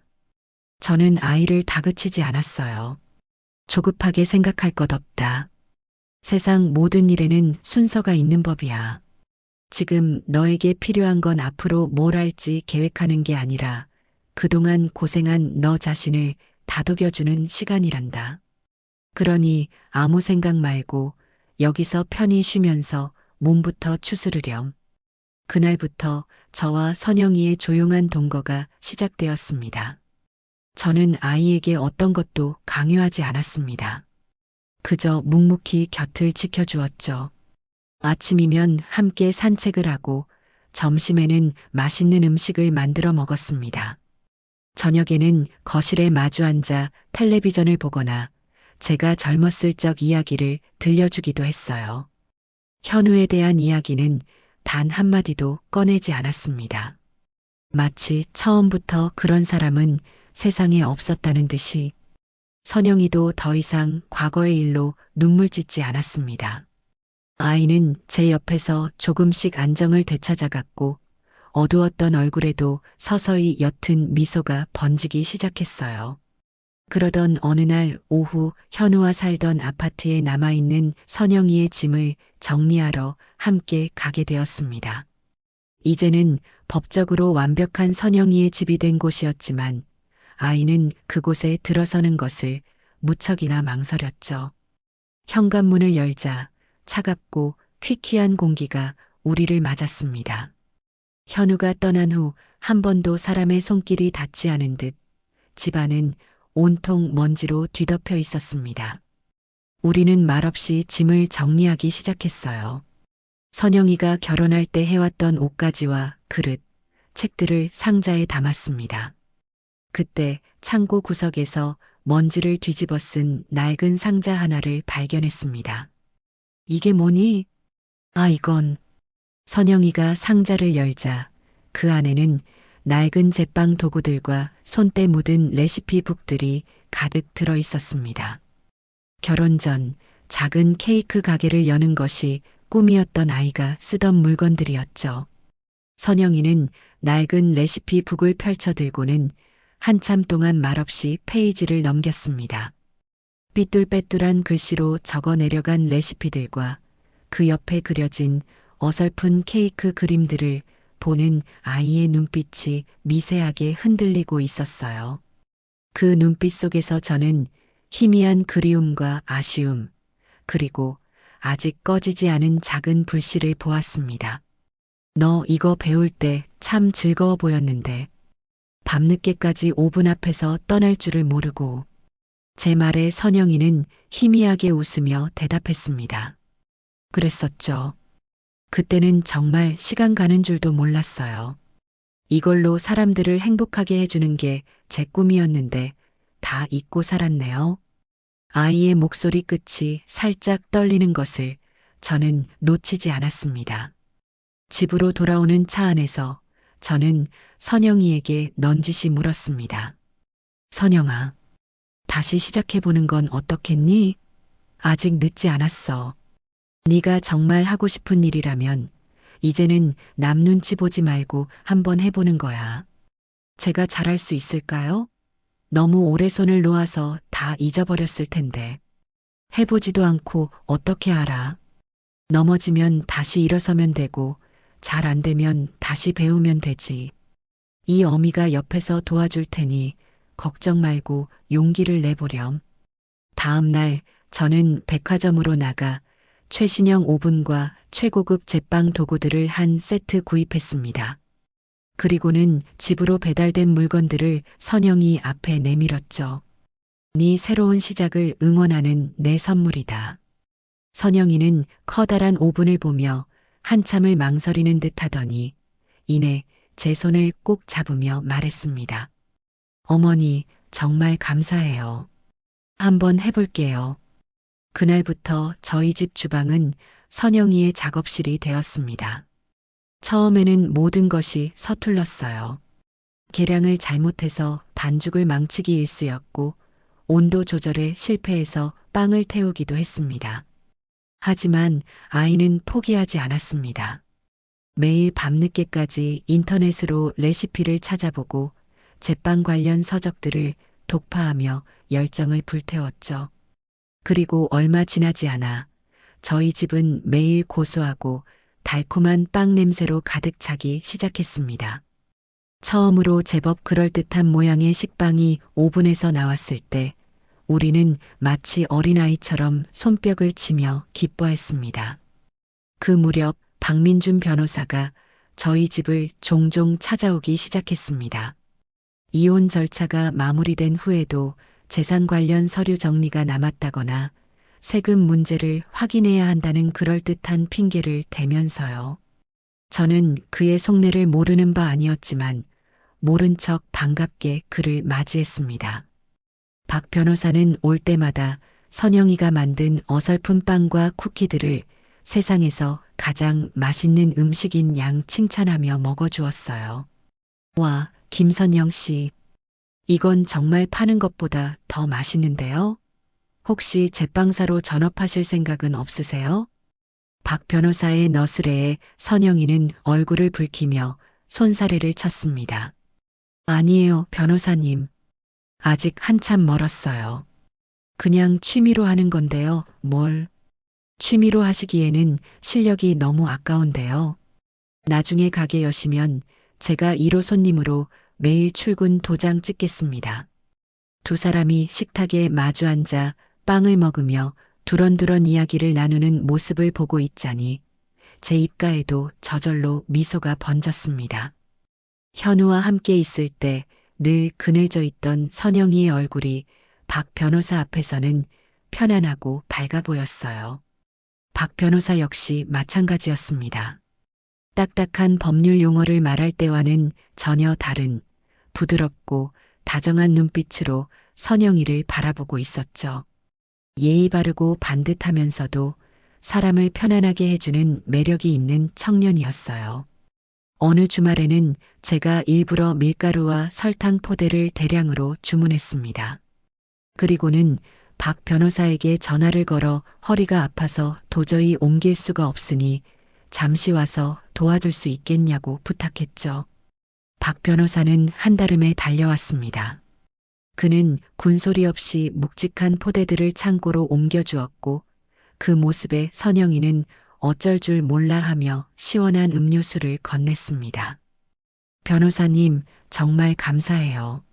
저는 아이를 다그치지 않았어요. 조급하게 생각할 것 없다. 세상 모든 일에는 순서가 있는 법이야. 지금 너에게 필요한 건 앞으로 뭘 할지 계획하는 게 아니라 그동안 고생한 너 자신을 다독여주는 시간이란다. 그러니 아무 생각 말고 여기서 편히 쉬면서 몸부터 추스르렴. 그날부터 저와 선영이의 조용한 동거가 시작되었습니다. 저는 아이에게 어떤 것도 강요하지 않았습니다. 그저 묵묵히 곁을 지켜주었죠. 아침이면 함께 산책을 하고 점심에는 맛있는 음식을 만들어 먹었습니다. 저녁에는 거실에 마주 앉아 텔레비전을 보거나 제가 젊었을 적 이야기를 들려주기도 했어요. 현우에 대한 이야기는 단 한마디도 꺼내지 않았습니다. 마치 처음부터 그런 사람은 세상에 없었다는 듯이 선영이도 더 이상 과거의 일로 눈물 짓지 않았습니다. 아이는 제 옆에서 조금씩 안정을 되찾아갔고 어두웠던 얼굴에도 서서히 옅은 미소가 번지기 시작했어요. 그러던 어느 날 오후 현우와 살던 아파트에 남아있는 선영이의 짐을 정리하러 함께 가게 되었습니다. 이제는 법적으로 완벽한 선영이의 집이 된 곳이었지만 아이는 그곳에 들어서는 것을 무척이나 망설였죠. 현관문을 열자 차갑고 퀴퀴한 공기가 우리를 맞았습니다. 현우가 떠난 후 한 번도 사람의 손길이 닿지 않은 듯 집안은 온통 먼지로 뒤덮여 있었습니다. 우리는 말없이 짐을 정리하기 시작했어요. 선영이가 결혼할 때 해왔던 옷가지와 그릇, 책들을 상자에 담았습니다. 그때 창고 구석에서 먼지를 뒤집어 쓴 낡은 상자 하나를 발견했습니다. 이게 뭐니? 아, 이건. 선영이가 상자를 열자 그 안에는 낡은 제빵 도구들과 손때 묻은 레시피 북들이 가득 들어 있었습니다. 결혼 전 작은 케이크 가게를 여는 것이 꿈이었던 아이가 쓰던 물건들이었죠. 선영이는 낡은 레시피 북을 펼쳐들고는 한참 동안 말없이 페이지를 넘겼습니다. 삐뚤빼뚤한 글씨로 적어 내려간 레시피들과 그 옆에 그려진 어설픈 케이크 그림들을 보는 아이의 눈빛이 미세하게 흔들리고 있었어요. 그 눈빛 속에서 저는 희미한 그리움과 아쉬움, 그리고 아직 꺼지지 않은 작은 불씨를 보았습니다. 너 이거 배울 때 참 즐거워 보였는데 밤늦게까지 오븐 앞에서 떠날 줄을 모르고 제 말에 선영이는 희미하게 웃으며 대답했습니다. 그랬었죠. 그때는 정말 시간 가는 줄도 몰랐어요. 이걸로 사람들을 행복하게 해주는 게 제 꿈이었는데 다 잊고 살았네요. 아이의 목소리 끝이 살짝 떨리는 것을 저는 놓치지 않았습니다. 집으로 돌아오는 차 안에서 저는 선영이에게 넌지시 물었습니다. 선영아, 다시 시작해보는 건 어떻겠니? 아직 늦지 않았어. 네가 정말 하고 싶은 일이라면 이제는 남 눈치 보지 말고 한번 해보는 거야. 제가 잘할 수 있을까요? 너무 오래 손을 놓아서 다 잊어버렸을 텐데. 해보지도 않고 어떻게 알아? 넘어지면 다시 일어서면 되고 잘 안 되면 다시 배우면 되지. 이 어미가 옆에서 도와줄 테니 걱정 말고 용기를 내보렴. 다음 날 저는 백화점으로 나가 최신형 오븐과 최고급 제빵 도구들을 한 세트 구입했습니다. 그리고는 집으로 배달된 물건들을 선영이 앞에 내밀었죠. 네 새로운 시작을 응원하는 내 선물이다. 선영이는 커다란 오븐을 보며 한참을 망설이는 듯 하더니 이내 제 손을 꼭 잡으며 말했습니다. 어머니, 정말 감사해요. 한번 해볼게요. 그날부터 저희 집 주방은 선영이의 작업실이 되었습니다. 처음에는 모든 것이 서툴렀어요. 계량을 잘못해서 반죽을 망치기 일쑤였고 온도 조절에 실패해서 빵을 태우기도 했습니다. 하지만 아이는 포기하지 않았습니다. 매일 밤늦게까지 인터넷으로 레시피를 찾아보고 제빵 관련 서적들을 독파하며 열정을 불태웠죠. 그리고 얼마 지나지 않아 저희 집은 매일 고소하고 달콤한 빵 냄새로 가득 차기 시작했습니다. 처음으로 제법 그럴듯한 모양의 식빵이 오븐에서 나왔을 때 우리는 마치 어린아이처럼 손뼉을 치며 기뻐했습니다. 그 무렵 박민준 변호사가 저희 집을 종종 찾아오기 시작했습니다. 이혼 절차가 마무리된 후에도 재산 관련 서류 정리가 남았다거나 세금 문제를 확인해야 한다는 그럴듯한 핑계를 대면서요. 저는 그의 속내를 모르는 바 아니었지만 모른 척 반갑게 그를 맞이했습니다. 박 변호사는 올 때마다 선영이가 만든 어설픈 빵과 쿠키들을 세상에서 가장 맛있는 음식인 양 칭찬하며 먹어주었어요. 와, 김선영 씨. 이건 정말 파는 것보다 더 맛있는데요? 혹시 제빵사로 전업하실 생각은 없으세요? 박 변호사의 너스레에 선영이는 얼굴을 붉히며 손사래를 쳤습니다. 아니에요, 변호사님. 아직 한참 멀었어요. 그냥 취미로 하는 건데요, 뭘. 취미로 하시기에는 실력이 너무 아까운데요. 나중에 가게 여시면 제가 1호 손님으로 매일 출근 도장 찍겠습니다. 두 사람이 식탁에 마주 앉아 빵을 먹으며 두런두런 이야기를 나누는 모습을 보고 있자니 제 입가에도 저절로 미소가 번졌습니다. 현우와 함께 있을 때 늘 그늘져 있던 선영이의 얼굴이 박 변호사 앞에서는 편안하고 밝아 보였어요. 박 변호사 역시 마찬가지였습니다. 딱딱한 법률 용어를 말할 때와는 전혀 다른 부드럽고 다정한 눈빛으로 선영이를 바라보고 있었죠. 예의 바르고 반듯하면서도 사람을 편안하게 해주는 매력이 있는 청년이었어요. 어느 주말에는 제가 일부러 밀가루와 설탕 포대를 대량으로 주문했습니다. 그리고는 박 변호사에게 전화를 걸어 허리가 아파서 도저히 옮길 수가 없으니 잠시 와서 도와줄 수 있겠냐고 부탁했죠. 박 변호사는 한달음에 달려왔습니다. 그는 군소리 없이 묵직한 포대들을 창고로 옮겨주었고 그 모습에 선영이는 어쩔 줄 몰라 하며 시원한 음료수를 건넸습니다. 변호사님, 정말 감사해요.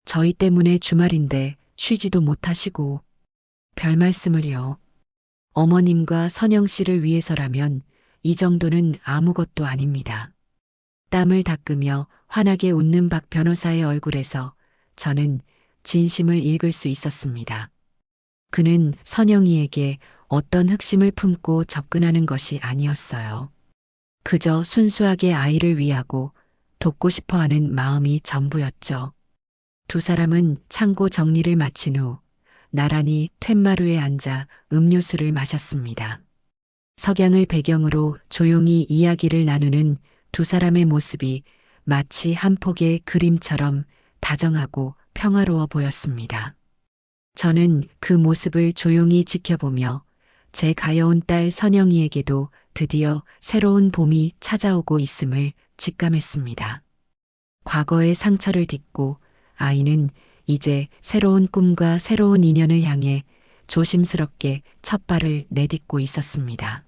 저희 때문에 주말인데 쉬지도 못하시고. 별 말씀을요. 어머님과 선영 씨를 위해서라면 이 정도는 아무것도 아닙니다. 땀을 닦으며 환하게 웃는 박 변호사의 얼굴에서 저는 진심을 읽을 수 있었습니다. 그는 선영이에게 어떤 흑심을 품고 접근하는 것이 아니었어요. 그저 순수하게 아이를 위하고 돕고 싶어 하는 마음이 전부였죠. 두 사람은 창고 정리를 마친 후 나란히 툇마루에 앉아 음료수를 마셨습니다. 석양을 배경으로 조용히 이야기를 나누는 두 사람의 모습이 마치 한 폭의 그림처럼 다정하고 평화로워 보였습니다. 저는 그 모습을 조용히 지켜보며 제 가여운 딸 선영이에게도 드디어 새로운 봄이 찾아오고 있음을 직감했습니다. 과거의 상처를 딛고 아이는 이제 새로운 꿈과 새로운 인연을 향해 조심스럽게 첫 발을 내딛고 있었습니다.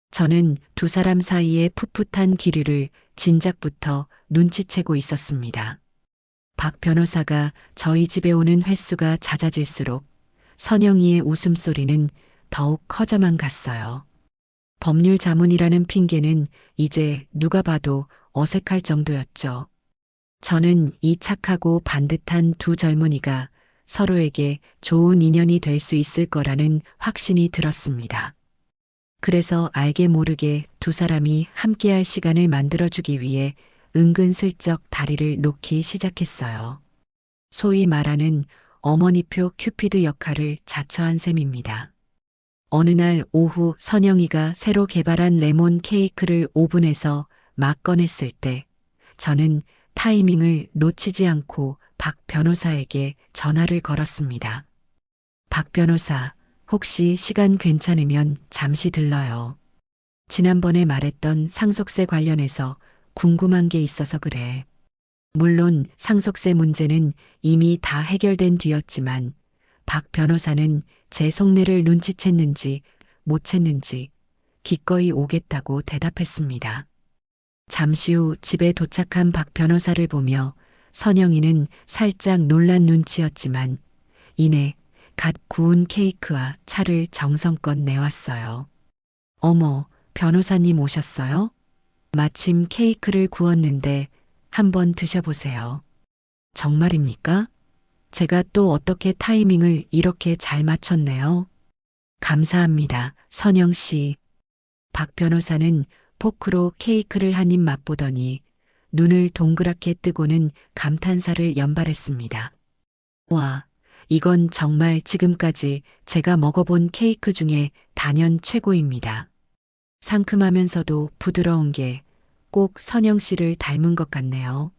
저는 두 사람 사이의 풋풋한 기류를 진작부터 눈치채고 있었습니다. 박 변호사가 저희 집에 오는 횟수가 잦아질수록 선영이의 웃음소리는 더욱 커져만 갔어요. 법률 자문이라는 핑계는 이제 누가 봐도 어색할 정도였죠. 저는 이 착하고 반듯한 두 젊은이가 서로에게 좋은 인연이 될 수 있을 거라는 확신이 들었습니다. 그래서 알게 모르게 두 사람이 함께할 시간을 만들어주기 위해 은근슬쩍 다리를 놓기 시작했어요. 소위 말하는 어머니표 큐피드 역할을 자처한 셈입니다. 어느 날 오후 선영이가 새로 개발한 레몬 케이크를 오븐에서 막 꺼냈을 때 저는 타이밍을 놓치지 않고 박 변호사에게 전화를 걸었습니다. 박 변호사, 혹시 시간 괜찮으면 잠시 들러요. 지난번에 말했던 상속세 관련해서 궁금한 게 있어서 그래. 물론 상속세 문제는 이미 다 해결된 뒤였지만 박 변호사는 제 속내를 눈치챘는지 못 챘는지 기꺼이 오겠다고 대답했습니다. 잠시 후 집에 도착한 박 변호사를 보며 선영이는 살짝 놀란 눈치였지만 이내 갓 구운 케이크와 차를 정성껏 내왔어요. 어머, 변호사님 오셨어요? 마침 케이크를 구웠는데 한번 드셔보세요. 정말입니까? 제가 또 어떻게 타이밍을 이렇게 잘 맞췄네요. 감사합니다, 선영 씨. 박 변호사는 포크로 케이크를 한 입 맛보더니 눈을 동그랗게 뜨고는 감탄사를 연발했습니다. 와, 이건 정말 지금까지 제가 먹어본 케이크 중에 단연 최고입니다. 상큼하면서도 부드러운 게 꼭 선영 씨를 닮은 것 같네요.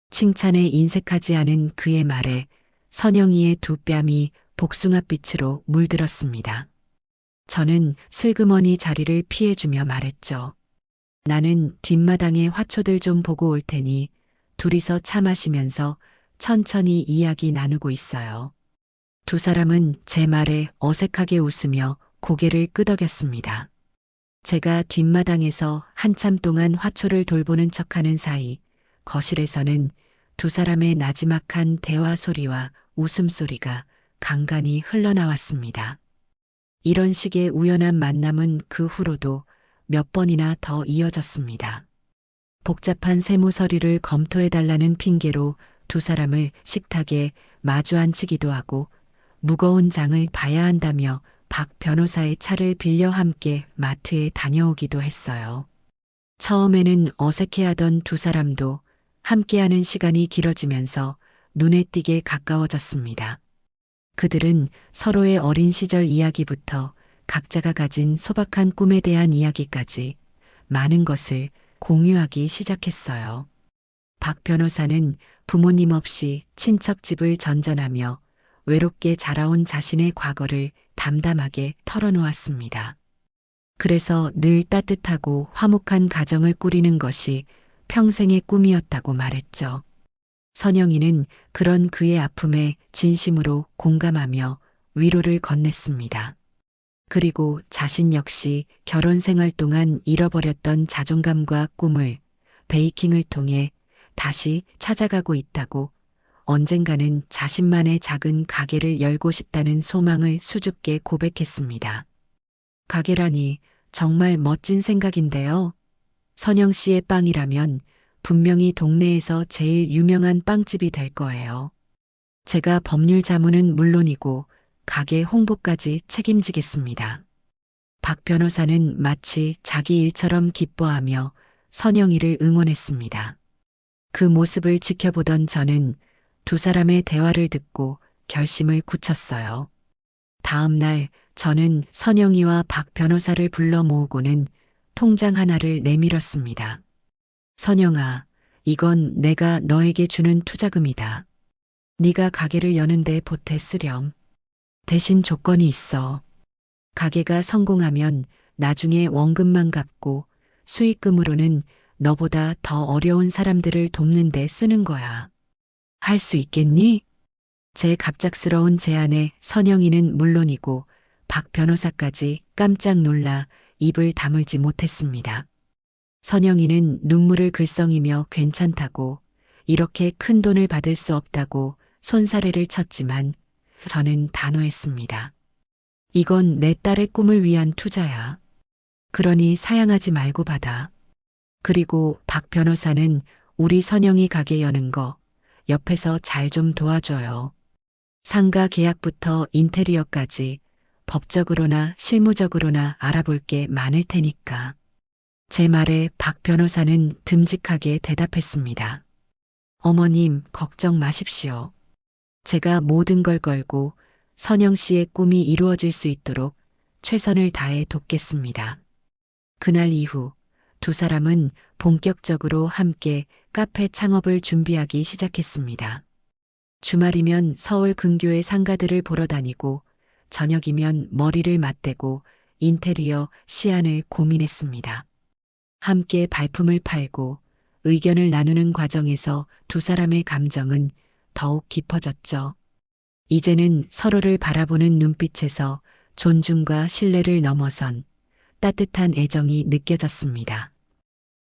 칭찬에 인색하지 않은 그의 말에 선영이의 두 뺨이 복숭아빛으로 물들었습니다. 저는 슬그머니 자리를 피해주며 말했죠. 나는 뒷마당에 화초들 좀 보고 올 테니 둘이서 차 마시면서 천천히 이야기 나누고 있어요. 두 사람은 제 말에 어색하게 웃으며 고개를 끄덕였습니다. 제가 뒷마당에서 한참 동안 화초를 돌보는 척하는 사이 거실에서는 두 사람의 나지막한 대화 소리와 웃음소리가 간간히 흘러나왔습니다. 이런 식의 우연한 만남은 그 후로도 몇 번이나 더 이어졌습니다. 복잡한 세무 서류를 검토해달라는 핑계로 두 사람을 식탁에 마주 앉히기도 하고 무거운 장을 봐야 한다며 박 변호사의 차를 빌려 함께 마트에 다녀오기도 했어요. 처음에는 어색해하던 두 사람도 함께하는 시간이 길어지면서 눈에 띄게 가까워졌습니다. 그들은 서로의 어린 시절 이야기부터 각자가 가진 소박한 꿈에 대한 이야기까지 많은 것을 공유하기 시작했어요. 박 변호사는 부모님 없이 친척집을 전전하며 외롭게 자라온 자신의 과거를 담담하게 털어놓았습니다. 그래서 늘 따뜻하고 화목한 가정을 꾸리는 것이 평생의 꿈이었다고 말했죠. 선영이는 그런 그의 아픔에 진심으로 공감하며 위로를 건넸습니다. 그리고 자신 역시 결혼 생활 동안 잃어버렸던 자존감과 꿈을 베이킹을 통해 다시 찾아가고 있다고, 언젠가는 자신만의 작은 가게를 열고 싶다는 소망을 수줍게 고백했습니다. 가게라니 정말 멋진 생각인데요. 선영 씨의 빵이라면 분명히 동네에서 제일 유명한 빵집이 될 거예요. 제가 법률 자문은 물론이고 가게 홍보까지 책임지겠습니다. 박 변호사는 마치 자기 일처럼 기뻐하며 선영이를 응원했습니다. 그 모습을 지켜보던 저는 두 사람의 대화를 듣고 결심을 굳혔어요. 다음 날 저는 선영이와 박 변호사를 불러 모으고는 통장 하나를 내밀었습니다. 선영아, 이건 내가 너에게 주는 투자금이다. 네가 가게를 여는데 보태 쓰렴. 대신 조건이 있어. 가게가 성공하면 나중에 원금만 갚고 수익금으로는 너보다 더 어려운 사람들을 돕는 데 쓰는 거야. 할 수 있겠니? 제 갑작스러운 제안에 선영이는 물론이고 박 변호사까지 깜짝 놀라 입을 다물지 못했습니다. 선영이는 눈물을 글썽이며 괜찮다고, 이렇게 큰 돈을 받을 수 없다고 손사래를 쳤지만 저는 단호했습니다. 이건 내 딸의 꿈을 위한 투자야. 그러니 사양하지 말고 받아. 그리고 박 변호사는 우리 선영이 가게 여는 거 옆에서 잘 좀 도와줘요. 상가 계약부터 인테리어까지 법적으로나 실무적으로나 알아볼 게 많을 테니까. 제 말에 박 변호사는 듬직하게 대답했습니다. 어머님, 걱정 마십시오. 제가 모든 걸 걸고 선영 씨의 꿈이 이루어질 수 있도록 최선을 다해 돕겠습니다. 그날 이후 두 사람은 본격적으로 함께 카페 창업을 준비하기 시작했습니다. 주말이면 서울 근교의 상가들을 보러 다니고 저녁이면 머리를 맞대고 인테리어 시안을 고민했습니다. 함께 발품을 팔고 의견을 나누는 과정에서 두 사람의 감정은 더욱 깊어졌죠. 이제는 서로를 바라보는 눈빛에서 존중과 신뢰를 넘어선 따뜻한 애정이 느껴졌습니다.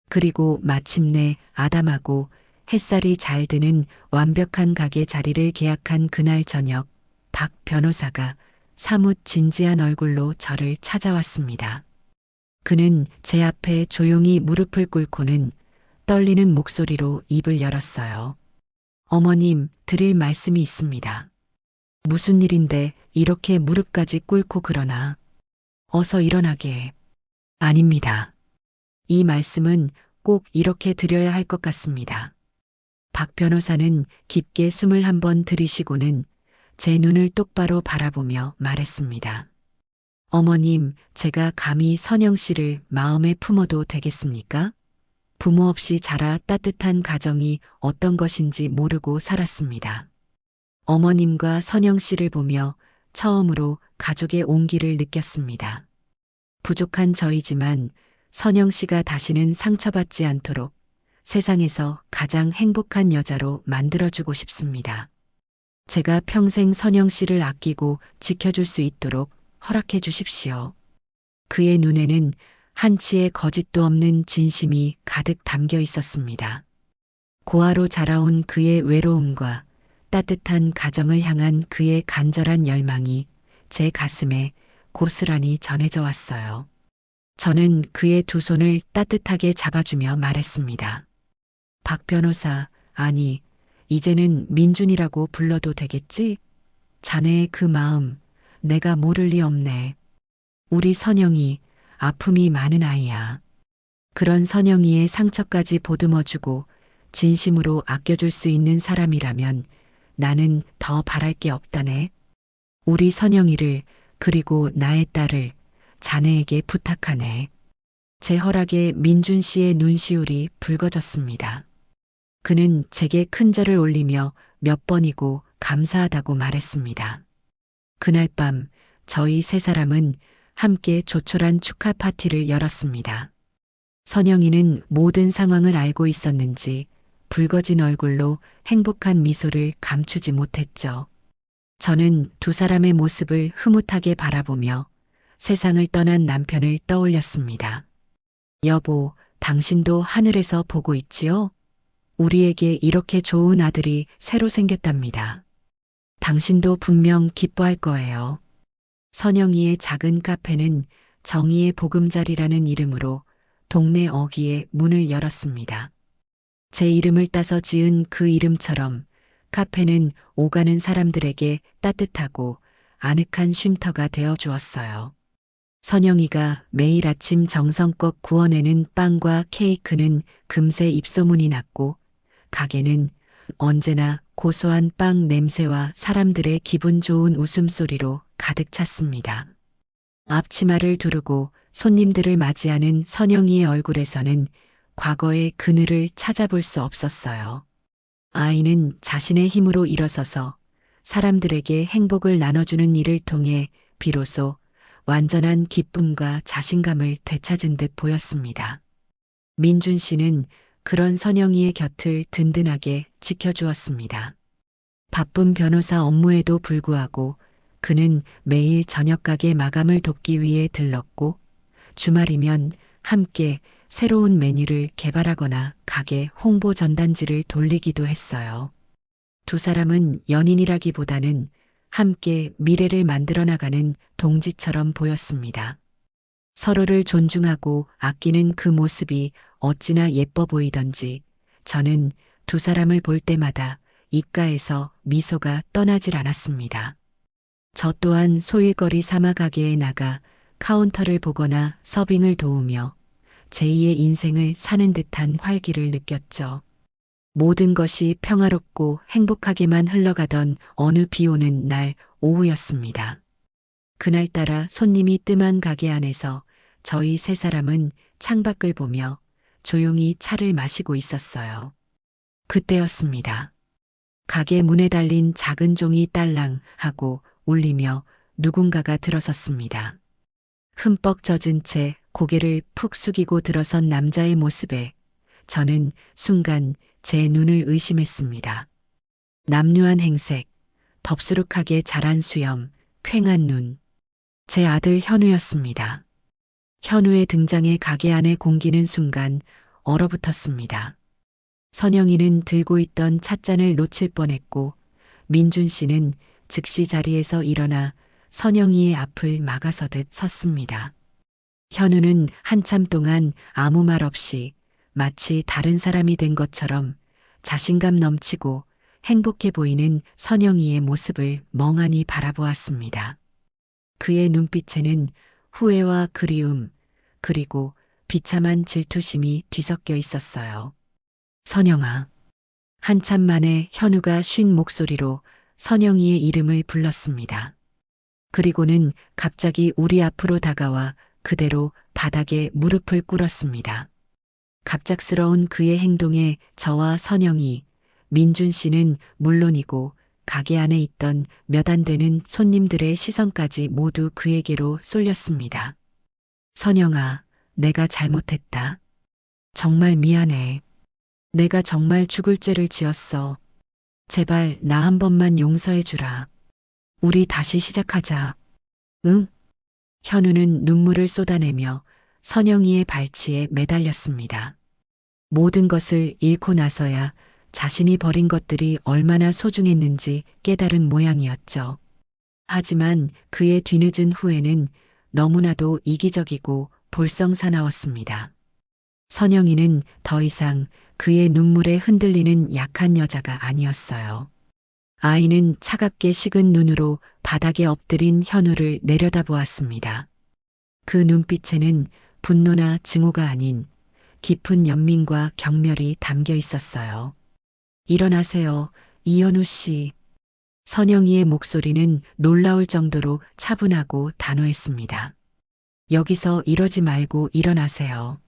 그리고 마침내 아담하고 햇살이 잘 드는 완벽한 가게 자리를 계약한 그날 저녁, 박 변호사가 사뭇 진지한 얼굴로 저를 찾아왔습니다. 그는 제 앞에 조용히 무릎을 꿇고는 떨리는 목소리로 입을 열었어요. 어머님, 드릴 말씀이 있습니다. 무슨 일인데 이렇게 무릎까지 꿇고 그러나. 어서 일어나게. 아닙니다. 이 말씀은 꼭 이렇게 드려야 할 것 같습니다. 박 변호사는 깊게 숨을 한번 들이쉬고는 제 눈을 똑바로 바라보며 말했습니다. 어머님, 제가 감히 선영 씨를 마음에 품어도 되겠습니까? 부모 없이 자라 따뜻한 가정이 어떤 것인지 모르고 살았습니다. 어머님과 선영 씨를 보며 처음으로 가족의 온기를 느꼈습니다. 부족한 저이지만 선영 씨가 다시는 상처받지 않도록 세상에서 가장 행복한 여자로 만들어주고 싶습니다. 제가 평생 선영 씨를 아끼고 지켜줄 수 있도록 허락해 주십시오. 그의 눈에는 한치의 거짓도 없는 진심이 가득 담겨 있었습니다. 고아로 자라온 그의 외로움과 따뜻한 가정을 향한 그의 간절한 열망이 제 가슴에 고스란히 전해져 왔어요. 저는 그의 두 손을 따뜻하게 잡아주며 말했습니다. 박 변호사, 아니, 이제는 민준이라고 불러도 되겠지? 자네의 그 마음, 내가 모를 리 없네. 우리 선영이 아픔이 많은 아이야. 그런 선영이의 상처까지 보듬어주고 진심으로 아껴줄 수 있는 사람이라면 나는 더 바랄 게 없다네. 우리 선영이를 그리고 나의 딸을 자네에게 부탁하네. 제 허락에 민준 씨의 눈시울이 붉어졌습니다. 그는 제게 큰 절을 올리며 몇 번이고 감사하다고 말했습니다. 그날 밤 저희 세 사람은 함께 조촐한 축하 파티를 열었습니다. 선영이는 모든 상황을 알고 있었는지 붉어진 얼굴로 행복한 미소를 감추지 못했죠. 저는 두 사람의 모습을 흐뭇하게 바라보며 세상을 떠난 남편을 떠올렸습니다. 여보, 당신도 하늘에서 보고 있지요? 우리에게 이렇게 좋은 아들이 새로 생겼답니다. 당신도 분명 기뻐할 거예요. 선영이의 작은 카페는 정의의 보금자리라는 이름으로 동네 어귀에 문을 열었습니다. 제 이름을 따서 지은 그 이름처럼 카페는 오가는 사람들에게 따뜻하고 아늑한 쉼터가 되어 주었어요. 선영이가 매일 아침 정성껏 구워내는 빵과 케이크는 금세 입소문이 났고 가게는 언제나 고소한 빵 냄새와 사람들의 기분 좋은 웃음소리로 가득 찼습니다. 앞치마를 두르고 손님들을 맞이하는 선영이의 얼굴에서는 과거의 그늘을 찾아볼 수 없었어요. 아이는 자신의 힘으로 일어서서 사람들에게 행복을 나눠주는 일을 통해 비로소 완전한 기쁨과 자신감을 되찾은 듯 보였습니다. 민준 씨는 그런 선영이의 곁을 든든하게 지켜주었습니다. 바쁜 변호사 업무에도 불구하고 그는 매일 저녁 가게 마감을 돕기 위해 들렀고 주말이면 함께 새로운 메뉴를 개발하거나 가게 홍보 전단지를 돌리기도 했어요. 두 사람은 연인이라기보다는 함께 미래를 만들어 나가는 동지처럼 보였습니다. 서로를 존중하고 아끼는 그 모습이 어찌나 예뻐 보이던지 저는 두 사람을 볼 때마다 입가에서 미소가 떠나질 않았습니다. 저 또한 소일거리 사마 가게에 나가 카운터를 보거나 서빙을 도우며 제2의 인생을 사는 듯한 활기를 느꼈죠. 모든 것이 평화롭고 행복하게만 흘러가던 어느 비 오는 날 오후였습니다. 그날따라 손님이 뜸한 가게 안에서 저희 세 사람은 창밖을 보며 조용히 차를 마시고 있었어요. 그때였습니다. 가게 문에 달린 작은 종이 딸랑 하고 울리며 누군가가 들어섰습니다. 흠뻑 젖은 채 고개를 푹 숙이고 들어선 남자의 모습에 저는 순간 제 눈을 의심했습니다. 남루한 행색, 덥수룩하게 자란 수염, 퀭한 눈. 제 아들 현우였습니다. 현우의 등장에 가게 안에 공기는 순간 얼어붙었습니다. 선영이는 들고 있던 찻잔을 놓칠 뻔했고 민준 씨는 즉시 자리에서 일어나 선영이의 앞을 막아서듯 섰습니다. 현우는 한참 동안 아무 말 없이 마치 다른 사람이 된 것처럼 자신감 넘치고 행복해 보이는 선영이의 모습을 멍하니 바라보았습니다. 그의 눈빛에는 후회와 그리움, 그리고 비참한 질투심이 뒤섞여 있었어요. 선영아. 한참 만에 현우가 쉰 목소리로 선영이의 이름을 불렀습니다. 그리고는 갑자기 우리 앞으로 다가와 그대로 바닥에 무릎을 꿇었습니다. 갑작스러운 그의 행동에 저와 선영이, 민준 씨는 물론이고 가게 안에 있던 몇 안 되는 손님들의 시선까지 모두 그에게로 쏠렸습니다. 선영아, 내가 잘못했다. 정말 미안해. 내가 정말 죽을 죄를 지었어. 제발 나 한 번만 용서해 주라. 우리 다시 시작하자. 응? 현우는 눈물을 쏟아내며 선영이의 발치에 매달렸습니다. 모든 것을 잃고 나서야 자신이 버린 것들이 얼마나 소중했는지 깨달은 모양이었죠. 하지만 그의 뒤늦은 후회는 너무나도 이기적이고 볼썽사나웠습니다. 선영이는 더 이상 그의 눈물에 흔들리는 약한 여자가 아니었어요. 아이는 차갑게 식은 눈으로 바닥에 엎드린 현우를 내려다보았습니다. 그 눈빛에는 분노나 증오가 아닌 깊은 연민과 경멸이 담겨 있었어요. 일어나세요, 이현우 씨. 선영이의 목소리는 놀라울 정도로 차분하고 단호했습니다. 여기서 이러지 말고 일어나세요.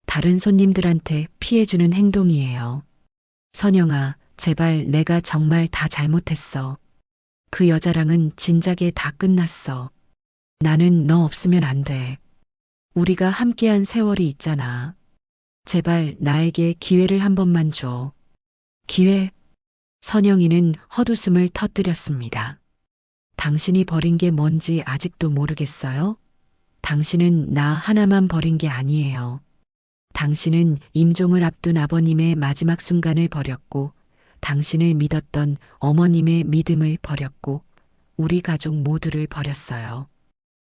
다른 손님들한테 피해주는 행동이에요. 선영아, 제발 내가 정말 다 잘못했어. 그 여자랑은 진작에 다 끝났어. 나는 너 없으면 안 돼. 우리가 함께한 세월이 있잖아. 제발 나에게 기회를 한 번만 줘. 기회? 선영이는 헛웃음을 터뜨렸습니다. 당신이 버린 게 뭔지 아직도 모르겠어요? 당신은 나 하나만 버린 게 아니에요. 당신은 임종을 앞둔 아버님의 마지막 순간을 버렸고, 당신을 믿었던 어머님의 믿음을 버렸고, 우리 가족 모두를 버렸어요.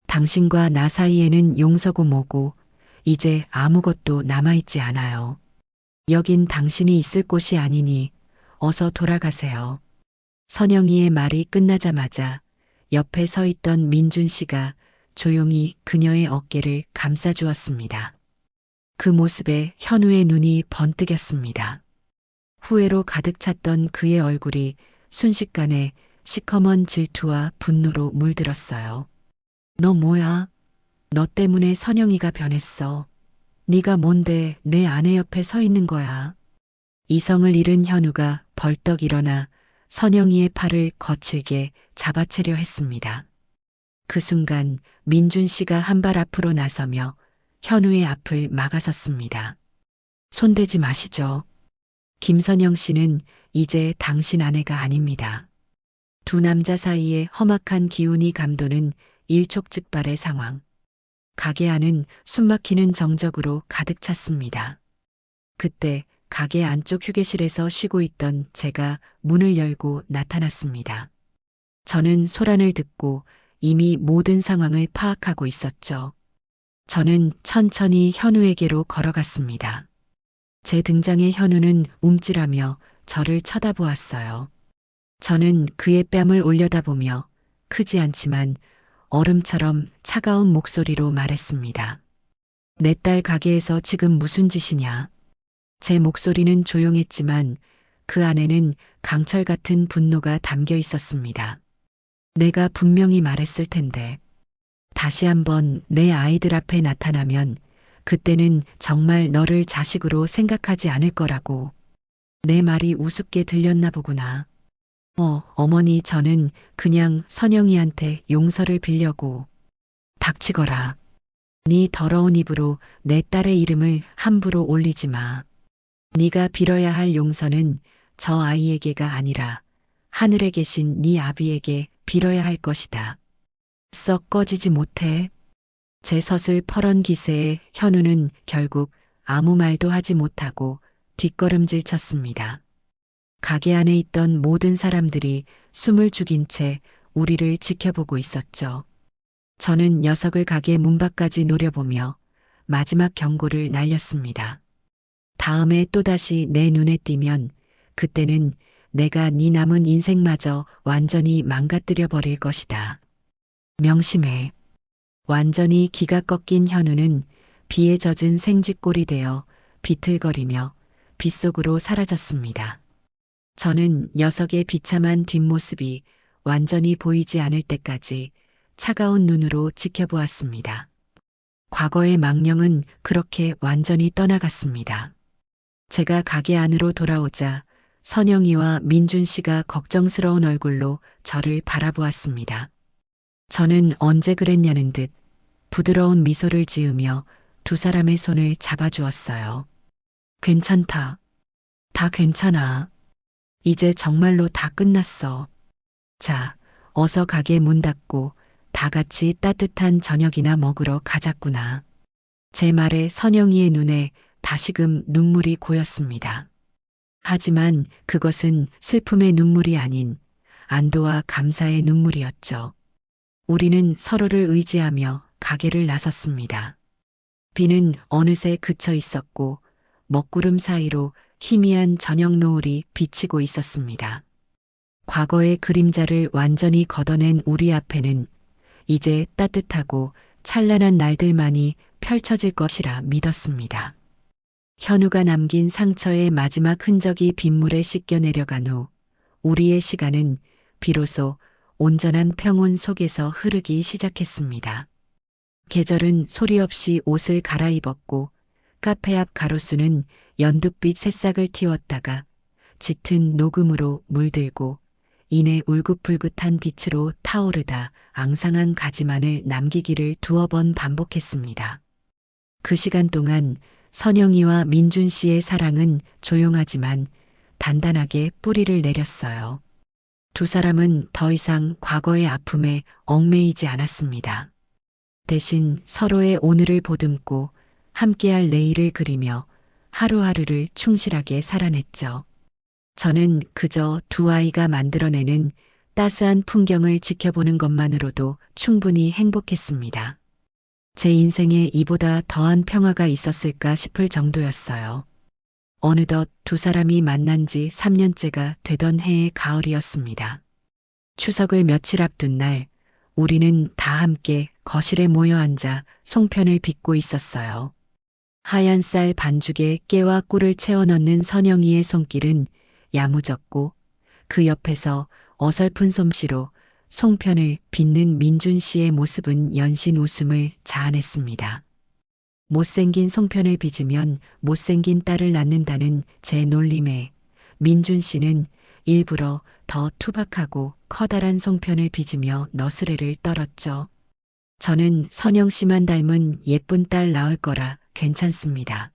당신과 나 사이에는 용서고 뭐고, 이제 아무것도 남아있지 않아요. 여긴 당신이 있을 곳이 아니니, 어서 돌아가세요. 선영이의 말이 끝나자마자 옆에 서 있던 민준 씨가 조용히 그녀의 어깨를 감싸주었습니다. 그 모습에 현우의 눈이 번뜩였습니다. 후회로 가득 찼던 그의 얼굴이 순식간에 시커먼 질투와 분노로 물들었어요. 너 뭐야? 너 때문에 선영이가 변했어. 네가 뭔데 내 아내 옆에 서 있는 거야. 이성을 잃은 현우가 벌떡 일어나 선영이의 팔을 거칠게 잡아채려 했습니다. 그 순간 민준 씨가 한 발 앞으로 나서며 현우의 앞을 막아섰습니다. 손대지 마시죠. 김선영 씨는 이제 당신 아내가 아닙니다. 두 남자 사이에 험악한 기운이 감도는 일촉즉발의 상황. 가게 안은 숨막히는 정적으로 가득 찼습니다. 그때 가게 안쪽 휴게실에서 쉬고 있던 제가 문을 열고 나타났습니다. 저는 소란을 듣고 이미 모든 상황을 파악하고 있었죠. 저는 천천히 현우에게로 걸어갔습니다. 제 등장에 현우는 움찔하며 저를 쳐다보았어요. 저는 그의 뺨을 올려다보며 크지 않지만 얼음처럼 차가운 목소리로 말했습니다. 내 딸 가게에서 지금 무슨 짓이냐? 제 목소리는 조용했지만 그 안에는 강철 같은 분노가 담겨 있었습니다. 내가 분명히 말했을 텐데. 다시 한번 내 아이들 앞에 나타나면 그때는 정말 너를 자식으로 생각하지 않을 거라고. 내 말이 우습게 들렸나 보구나. 어머니 저는 그냥 선영이한테 용서를 빌려고. 닥치거라. 네 더러운 입으로 내 딸의 이름을 함부로 올리지 마. 네가 빌어야 할 용서는 저 아이에게가 아니라 하늘에 계신 네 아비에게 빌어야 할 것이다. 썩 꺼지지 못해. 제 서슬퍼런 기세에 현우는 결국 아무 말도 하지 못하고 뒷걸음질 쳤습니다. 가게 안에 있던 모든 사람들이 숨을 죽인 채 우리를 지켜보고 있었죠. 저는 녀석을 가게 문 밖까지 노려보며 마지막 경고를 날렸습니다. 다음에 또다시 내 눈에 띄면 그때는 내가 네 남은 인생마저 완전히 망가뜨려 버릴 것이다. 명심해. 완전히 기가 꺾인 현우는 비에 젖은 생쥐꼴이 되어 비틀거리며 빗속으로 사라졌습니다. 저는 녀석의 비참한 뒷모습이 완전히 보이지 않을 때까지 차가운 눈으로 지켜보았습니다. 과거의 망령은 그렇게 완전히 떠나갔습니다. 제가 가게 안으로 돌아오자 선영이와 민준 씨가 걱정스러운 얼굴로 저를 바라보았습니다. 저는 언제 그랬냐는 듯 부드러운 미소를 지으며 두 사람의 손을 잡아주었어요. 괜찮다. 다 괜찮아. 이제 정말로 다 끝났어. 자, 어서 가게 문 닫고 다 같이 따뜻한 저녁이나 먹으러 가자꾸나. 제 말에 선영이의 눈에 다시금 눈물이 고였습니다. 하지만 그것은 슬픔의 눈물이 아닌 안도와 감사의 눈물이었죠. 우리는 서로를 의지하며 가게를 나섰습니다. 비는 어느새 그쳐 있었고 먹구름 사이로 희미한 저녁 노을이 비치고 있었습니다. 과거의 그림자를 완전히 걷어낸 우리 앞에는 이제 따뜻하고 찬란한 날들만이 펼쳐질 것이라 믿었습니다. 현우가 남긴 상처의 마지막 흔적이 빗물에 씻겨 내려간 후 우리의 시간은 비로소 온전한 평온 속에서 흐르기 시작했습니다. 계절은 소리 없이 옷을 갈아입었고 카페 앞 가로수는 연두빛 새싹을 틔웠다가 짙은 녹음으로 물들고 이내 울긋불긋한 빛으로 타오르다 앙상한 가지만을 남기기를 두어 번 반복했습니다. 그 시간 동안 선영이와 민준 씨의 사랑은 조용하지만 단단하게 뿌리를 내렸어요. 두 사람은 더 이상 과거의 아픔에 얽매이지 않았습니다. 대신 서로의 오늘을 보듬고 함께할 내일을 그리며 하루하루를 충실하게 살아냈죠. 저는 그저 두 아이가 만들어내는 따스한 풍경을 지켜보는 것만으로도 충분히 행복했습니다. 제 인생에 이보다 더한 평화가 있었을까 싶을 정도였어요. 어느덧 두 사람이 만난 지 3년째가 되던 해의 가을이었습니다. 추석을 며칠 앞둔 날 우리는 다 함께 거실에 모여 앉아 송편을 빚고 있었어요. 하얀 쌀 반죽에 깨와 꿀을 채워 넣는 선영이의 손길은 야무졌고 그 옆에서 어설픈 솜씨로 송편을 빚는 민준 씨의 모습은 연신 웃음을 자아냈습니다. 못생긴 송편을 빚으면 못생긴 딸을 낳는다는 제 놀림에 민준 씨는 일부러 더 투박하고 커다란 송편을 빚으며 너스레를 떨었죠. 저는 선영 씨만 닮은 예쁜 딸 낳을 거라 괜찮습니다.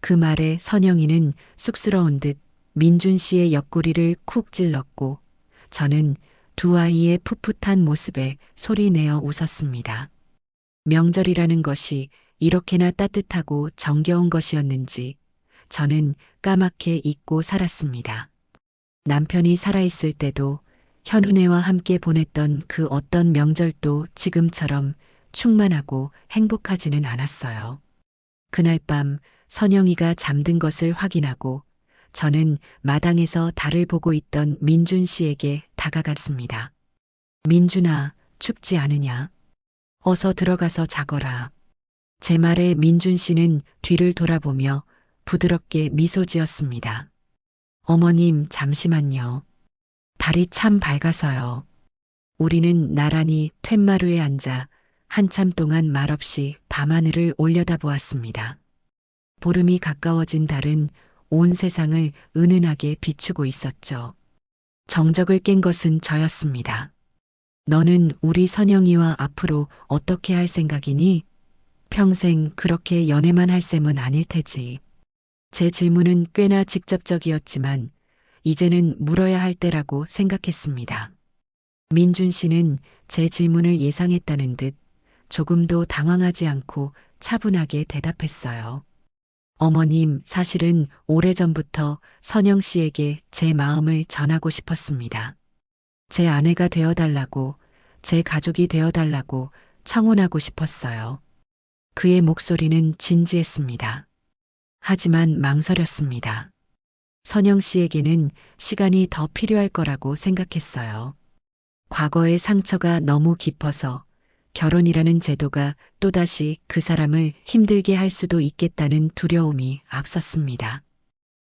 그 말에 선영이는 쑥스러운 듯 민준 씨의 옆구리를 쿡 찔렀고 저는 두 아이의 풋풋한 모습에 소리내어 웃었습니다. 명절이라는 것이 이렇게나 따뜻하고 정겨운 것이었는지 저는 까맣게 잊고 살았습니다. 남편이 살아있을 때도 현훈애와 함께 보냈던 그 어떤 명절도 지금처럼 충만하고 행복하지는 않았어요. 그날 밤 선영이가 잠든 것을 확인하고 저는 마당에서 달을 보고 있던 민준 씨에게 다가갔습니다. 민준아, 춥지 않으냐? 어서 들어가서 자거라. 제 말에 민준 씨는 뒤를 돌아보며 부드럽게 미소 지었습니다. 어머님, 잠시만요. 달이 참 밝아서요. 우리는 나란히 툇마루에 앉아 한참 동안 말없이 밤하늘을 올려다보았습니다. 보름이 가까워진 달은 온 세상을 은은하게 비추고 있었죠. 정적을 깬 것은 저였습니다. 너는 우리 선영이와 앞으로 어떻게 할 생각이니? 평생 그렇게 연애만 할 셈은 아닐 테지. 제 질문은 꽤나 직접적이었지만 이제는 물어야 할 때라고 생각했습니다. 민준 씨는 제 질문을 예상했다는 듯 조금도 당황하지 않고 차분하게 대답했어요. 어머님, 사실은 오래전부터 선영 씨에게 제 마음을 전하고 싶었습니다. 제 아내가 되어달라고, 제 가족이 되어달라고 청혼하고 싶었어요. 그의 목소리는 진지했습니다. 하지만 망설였습니다. 선영 씨에게는 시간이 더 필요할 거라고 생각했어요. 과거의 상처가 너무 깊어서 결혼이라는 제도가 또다시 그 사람을 힘들게 할 수도 있겠다는 두려움이 앞섰습니다.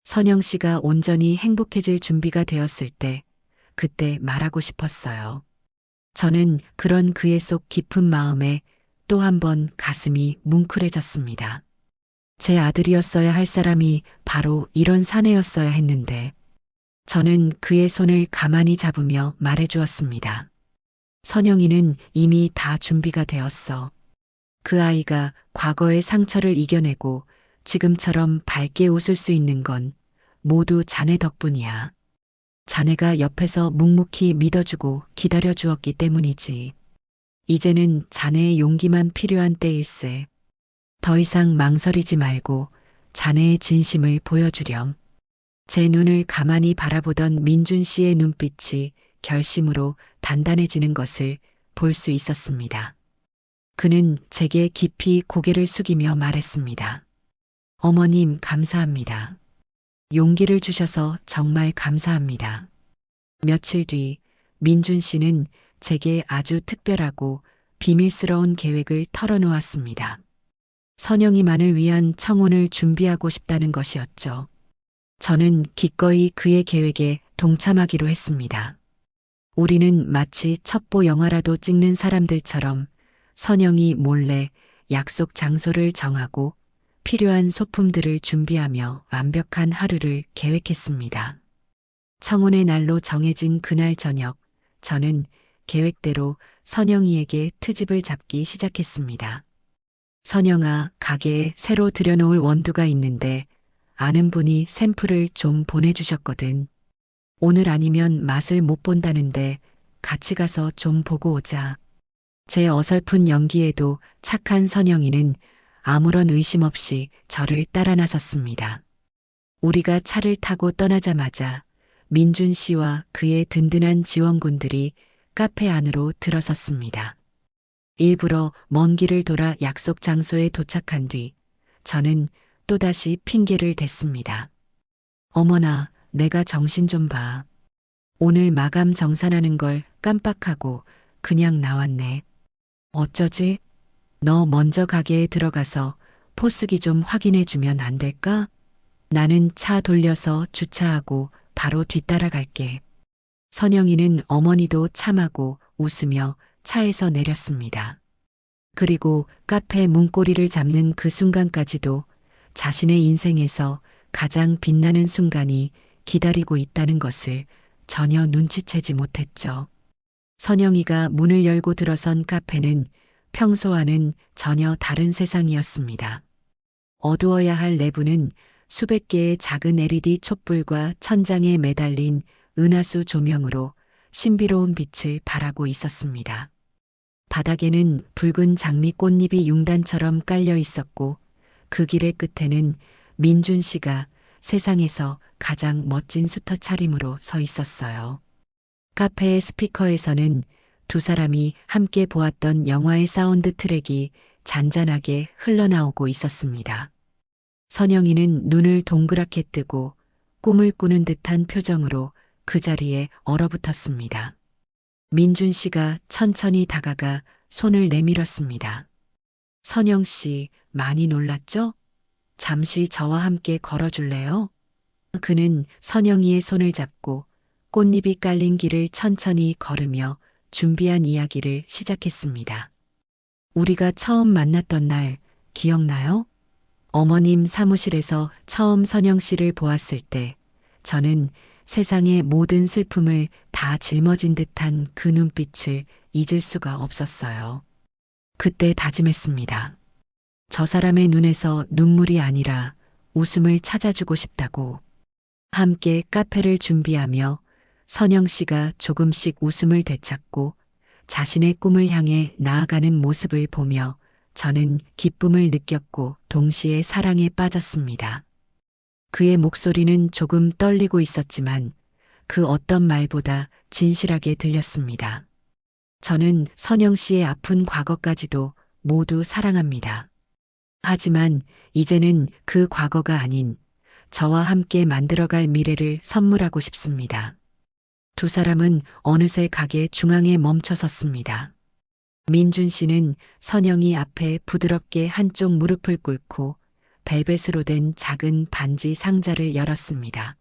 선영 씨가 온전히 행복해질 준비가 되었을 때, 그때 말하고 싶었어요. 저는 그런 그의 속 깊은 마음에 또 한 번 가슴이 뭉클해졌습니다. 제 아들이었어야 할 사람이 바로 이런 사내였어야 했는데, 저는 그의 손을 가만히 잡으며 말해주었습니다. 선영이는 이미 다 준비가 되었어. 그 아이가 과거의 상처를 이겨내고 지금처럼 밝게 웃을 수 있는 건 모두 자네 덕분이야. 자네가 옆에서 묵묵히 믿어주고 기다려주었기 때문이지. 이제는 자네의 용기만 필요한 때일세. 더 이상 망설이지 말고 자네의 진심을 보여주렴. 제 눈을 가만히 바라보던 민준 씨의 눈빛이 결심으로 단단해지는 것을 볼 수 있었습니다. 그는 제게 깊이 고개를 숙이며 말했습니다. 어머님, 감사합니다. 용기를 주셔서 정말 감사합니다. 며칠 뒤 민준 씨는 제게 아주 특별하고 비밀스러운 계획을 털어놓았습니다. 선영이만을 위한 청혼을 준비하고 싶다는 것이었죠. 저는 기꺼이 그의 계획에 동참하기로 했습니다. 우리는 마치 첩보 영화라도 찍는 사람들처럼 선영이 몰래 약속 장소를 정하고 필요한 소품들을 준비하며 완벽한 하루를 계획했습니다. 청혼의 날로 정해진 그날 저녁, 저는 계획대로 선영이에게 트집을 잡기 시작했습니다. 선영아, 가게에 새로 들여놓을 원두가 있는데 아는 분이 샘플을 좀 보내주셨거든. 오늘 아니면 맛을 못 본다는데 같이 가서 좀 보고 오자. 제 어설픈 연기에도 착한 선영이는 아무런 의심 없이 저를 따라 나섰습니다. 우리가 차를 타고 떠나자마자 민준 씨와 그의 든든한 지원군들이 카페 안으로 들어섰습니다. 일부러 먼 길을 돌아 약속 장소에 도착한 뒤 저는 또다시 핑계를 댔습니다. 어머나, 내가 정신 좀 봐. 오늘 마감 정산하는 걸 깜빡하고 그냥 나왔네. 어쩌지? 너 먼저 가게에 들어가서 포스기 좀 확인해 주면 안 될까? 나는 차 돌려서 주차하고 바로 뒤따라 갈게. 선영이는 어머니도 참하고 웃으며 차에서 내렸습니다. 그리고 카페 문고리를 잡는 그 순간까지도 자신의 인생에서 가장 빛나는 순간이 기다리고 있다는 것을 전혀 눈치채지 못했죠. 선영이가 문을 열고 들어선 카페는 평소와는 전혀 다른 세상이었습니다. 어두워야 할 내부는 수백 개의 작은 LED 촛불과 천장에 매달린 은하수 조명으로 신비로운 빛을 발하고 있었습니다. 바닥에는 붉은 장미 꽃잎이 융단처럼 깔려 있었고 그 길의 끝에는 민준 씨가 세상에서 가장 멋진 수터 차림으로 서 있었어요. 카페의 스피커에서는 두 사람이 함께 보았던 영화의 사운드 트랙이 잔잔하게 흘러나오고 있었습니다. 선영이는 눈을 동그랗게 뜨고 꿈을 꾸는 듯한 표정으로 그 자리에 얼어붙었습니다. 민준 씨가 천천히 다가가 손을 내밀었습니다. 선영 씨, 많이 놀랐죠? 잠시 저와 함께 걸어줄래요? 그는 선영이의 손을 잡고 꽃잎이 깔린 길을 천천히 걸으며 준비한 이야기를 시작했습니다. 우리가 처음 만났던 날 기억나요? 어머님 사무실에서 처음 선영 씨를 보았을 때 저는 세상의 모든 슬픔을 다 짊어진 듯한 그 눈빛을 잊을 수가 없었어요. 그때 다짐했습니다. 저 사람의 눈에서 눈물이 아니라 웃음을 찾아주고 싶다고. 함께 카페를 준비하며 선영 씨가 조금씩 웃음을 되찾고 자신의 꿈을 향해 나아가는 모습을 보며 저는 기쁨을 느꼈고 동시에 사랑에 빠졌습니다. 그의 목소리는 조금 떨리고 있었지만 그 어떤 말보다 진실하게 들렸습니다. 저는 선영 씨의 아픈 과거까지도 모두 사랑합니다. 하지만 이제는 그 과거가 아닌 저와 함께 만들어갈 미래를 선물하고 싶습니다. 두 사람은 어느새 가게 중앙에 멈춰 섰습니다. 민준 씨는 선영이 앞에 부드럽게 한쪽 무릎을 꿇고 벨벳으로 된 작은 반지 상자를 열었습니다.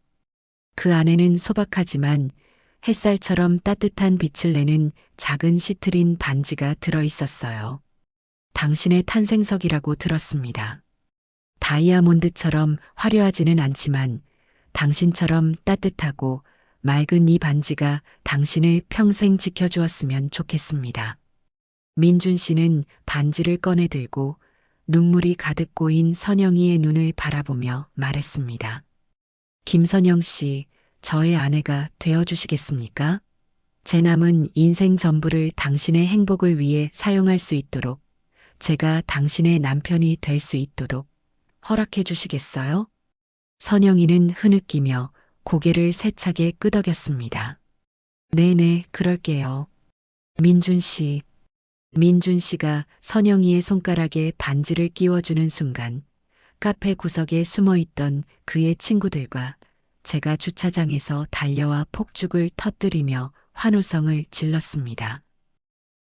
그 안에는 소박하지만 햇살처럼 따뜻한 빛을 내는 작은 시트린 반지가 들어 있었어요. 당신의 탄생석이라고 들었습니다. 다이아몬드처럼 화려하지는 않지만 당신처럼 따뜻하고 맑은 이 반지가 당신을 평생 지켜주었으면 좋겠습니다. 민준 씨는 반지를 꺼내 들고 눈물이 가득 고인 선영이의 눈을 바라보며 말했습니다. 김선영 씨, 저의 아내가 되어주시겠습니까? 제 남은 인생 전부를 당신의 행복을 위해 사용할 수 있도록, 제가 당신의 남편이 될 수 있도록 허락해 주시겠어요? 선영이는 흐느끼며 고개를 세차게 끄덕였습니다. 네네, 그럴게요. 민준 씨. 민준 씨가 선영이의 손가락에 반지를 끼워주는 순간 카페 구석에 숨어있던 그의 친구들과 제가 주차장에서 달려와 폭죽을 터뜨리며 환호성을 질렀습니다.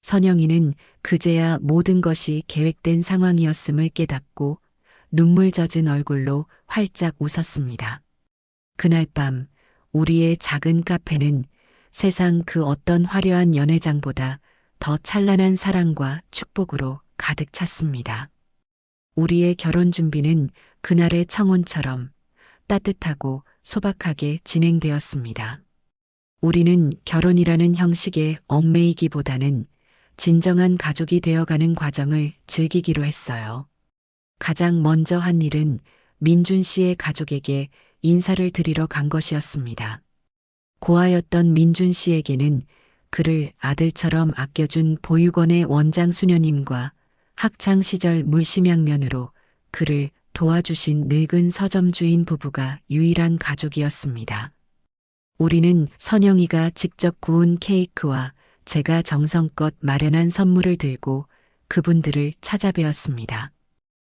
선영이는 그제야 모든 것이 계획된 상황이었음을 깨닫고 눈물 젖은 얼굴로 활짝 웃었습니다. 그날 밤 우리의 작은 카페는 세상 그 어떤 화려한 연회장보다 더 찬란한 사랑과 축복으로 가득 찼습니다. 우리의 결혼 준비는 그날의 청혼처럼 따뜻하고 소박하게 진행되었습니다. 우리는 결혼이라는 형식에 얽매이기보다는 진정한 가족이 되어가는 과정을 즐기기로 했어요. 가장 먼저 한 일은 민준 씨의 가족에게 인사를 드리러 간 것이었습니다. 고아였던 민준 씨에게는 그를 아들처럼 아껴준 보육원의 원장 수녀님과 학창시절 물심양면으로 그를 도와주신 늙은 서점 주인 부부가 유일한 가족이었습니다. 우리는 선영이가 직접 구운 케이크와 제가 정성껏 마련한 선물을 들고 그분들을 찾아뵈었습니다.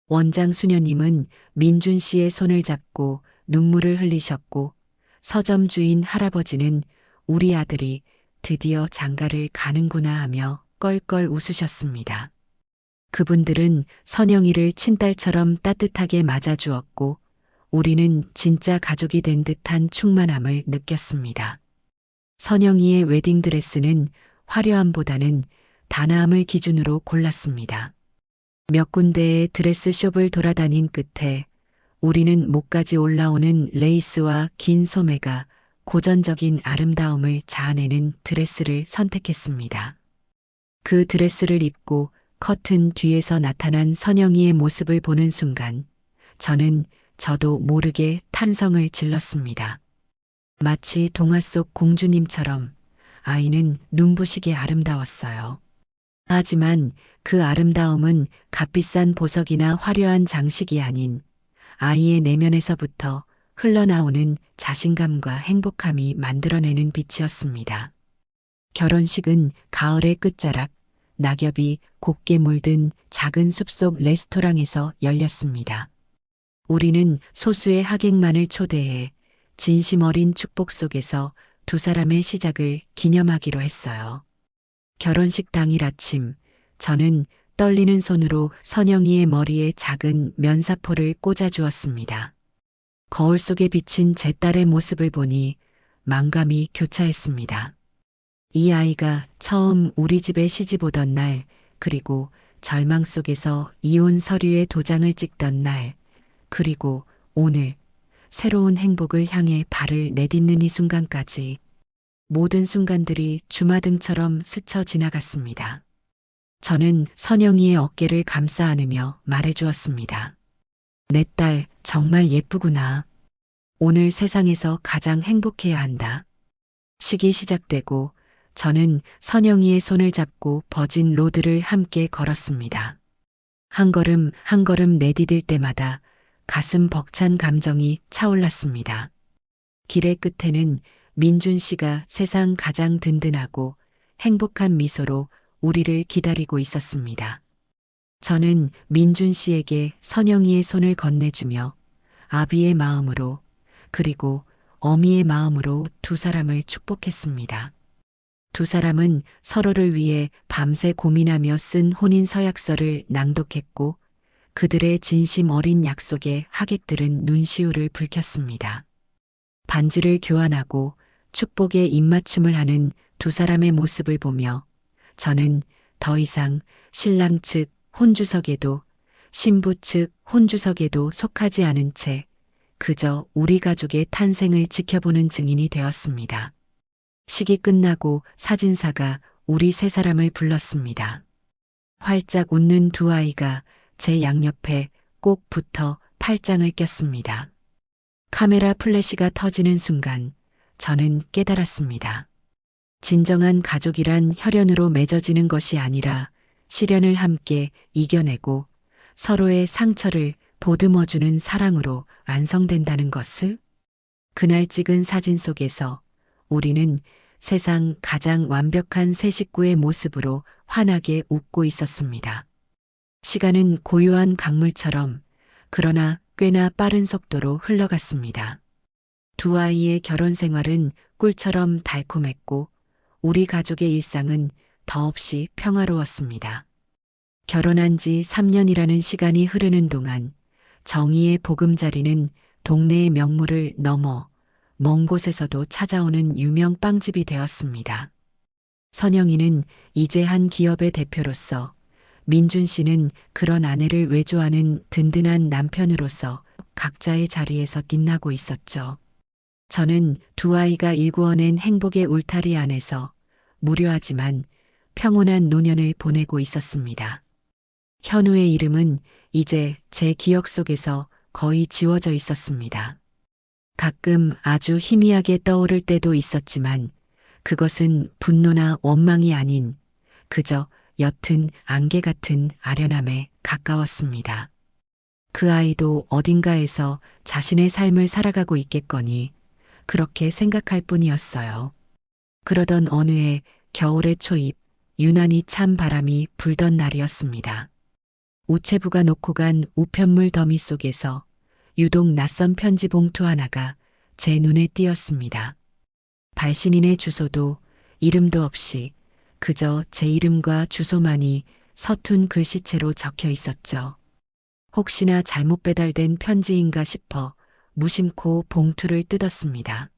원장 수녀님은 민준 씨의 손을 잡고 눈물을 흘리셨고 서점 주인 할아버지는 우리 아들이 드디어 장가를 가는구나 하며 껄껄 웃으셨습니다. 그분들은 선영이를 친딸처럼 따뜻하게 맞아주었고 우리는 진짜 가족이 된 듯한 충만함을 느꼈습니다. 선영이의 웨딩드레스는 화려함보다는 단아함을 기준으로 골랐습니다. 몇 군데의 드레스숍을 돌아다닌 끝에 우리는 목까지 올라오는 레이스와 긴 소매가 고전적인 아름다움을 자아내는 드레스를 선택했습니다. 그 드레스를 입고 커튼 뒤에서 나타난 선영이의 모습을 보는 순간 저도 모르게 탄성을 질렀습니다. 마치 동화 속 공주님처럼 아이는 눈부시게 아름다웠어요. 하지만 그 아름다움은 값비싼 보석이나 화려한 장식이 아닌 아이의 내면에서부터 흘러나오는 자신감과 행복함이 만들어내는 빛이었습니다. 결혼식은 가을의 끝자락, 낙엽이 곱게 물든 작은 숲속 레스토랑에서 열렸습니다. 우리는 소수의 하객만을 초대해 진심 어린 축복 속에서 두 사람의 시작을 기념하기로 했어요. 결혼식 당일 아침, 저는 떨리는 손으로 선영이의 머리에 작은 면사포를 꽂아주었습니다. 거울 속에 비친 제 딸의 모습을 보니 만감이 교차했습니다. 이 아이가 처음 우리 집에 시집 오던 날, 그리고 절망 속에서 이혼 서류에 도장을 찍던 날, 그리고 오늘 새로운 행복을 향해 발을 내딛는 이 순간까지 모든 순간들이 주마등처럼 스쳐 지나갔습니다. 저는 선영이의 어깨를 감싸 안으며 말해주었습니다. 내 딸 정말 예쁘구나. 오늘 세상에서 가장 행복해야 한다. 식이 시작되고 저는 선영이의 손을 잡고 버진 로드를 함께 걸었습니다. 한 걸음 한 걸음 내디딜 때마다 가슴 벅찬 감정이 차올랐습니다. 길의 끝에는 민준 씨가 세상 가장 든든하고 행복한 미소로 우리를 기다리고 있었습니다. 저는 민준 씨에게 선영이의 손을 건네주며 아비의 마음으로 그리고 어미의 마음으로 두 사람을 축복했습니다. 두 사람은 서로를 위해 밤새 고민하며 쓴 혼인 서약서를 낭독했고 그들의 진심 어린 약속에 하객들은 눈시울을 붉혔습니다. 반지를 교환하고 축복에 입맞춤을 하는 두 사람의 모습을 보며 저는 더 이상 신랑 측 혼주석에도 신부 측 혼주석에도 속하지 않은 채 그저 우리 가족의 탄생을 지켜보는 증인이 되었습니다. 식이 끝나고 사진사가 우리 세 사람을 불렀습니다. 활짝 웃는 두 아이가 제 양옆에 꼭 붙어 팔짱을 꼈습니다. 카메라 플래시가 터지는 순간 저는 깨달았습니다. 진정한 가족이란 혈연으로 맺어지는 것이 아니라 시련을 함께 이겨내고 서로의 상처를 보듬어주는 사랑으로 완성된다는 것을. 그날 찍은 사진 속에서 우리는 세상 가장 완벽한 세 식구의 모습으로 환하게 웃고 있었습니다. 시간은 고요한 강물처럼 그러나 꽤나 빠른 속도로 흘러갔습니다. 두 아이의 결혼 생활은 꿀처럼 달콤했고 우리 가족의 일상은 더없이 평화로웠습니다. 결혼한 지 3년이라는 시간이 흐르는 동안 정의의 보금자리는 동네의 명물을 넘어 먼 곳에서도 찾아오는 유명 빵집이 되었습니다. 선영이는 이제 한 기업의 대표로서, 민준 씨는 그런 아내를 외조하는 든든한 남편으로서 각자의 자리에서 빛나고 있었죠. 저는 두 아이가 일구어낸 행복의 울타리 안에서 무료하지만 평온한 노년을 보내고 있었습니다. 현우의 이름은 이제 제 기억 속에서 거의 지워져 있었습니다. 가끔 아주 희미하게 떠오를 때도 있었지만 그것은 분노나 원망이 아닌 그저 옅은 안개 같은 아련함에 가까웠습니다. 그 아이도 어딘가에서 자신의 삶을 살아가고 있겠거니 그렇게 생각할 뿐이었어요. 그러던 어느 해 겨울의 초입, 유난히 찬 바람이 불던 날이었습니다. 우체부가 놓고 간 우편물 더미 속에서 유독 낯선 편지 봉투 하나가 제 눈에 띄었습니다. 발신인의 주소도 이름도 없이 그저 제 이름과 주소만이 서툰 글씨체로 적혀 있었죠. 혹시나 잘못 배달된 편지인가 싶어 무심코 봉투를 뜯었습니다.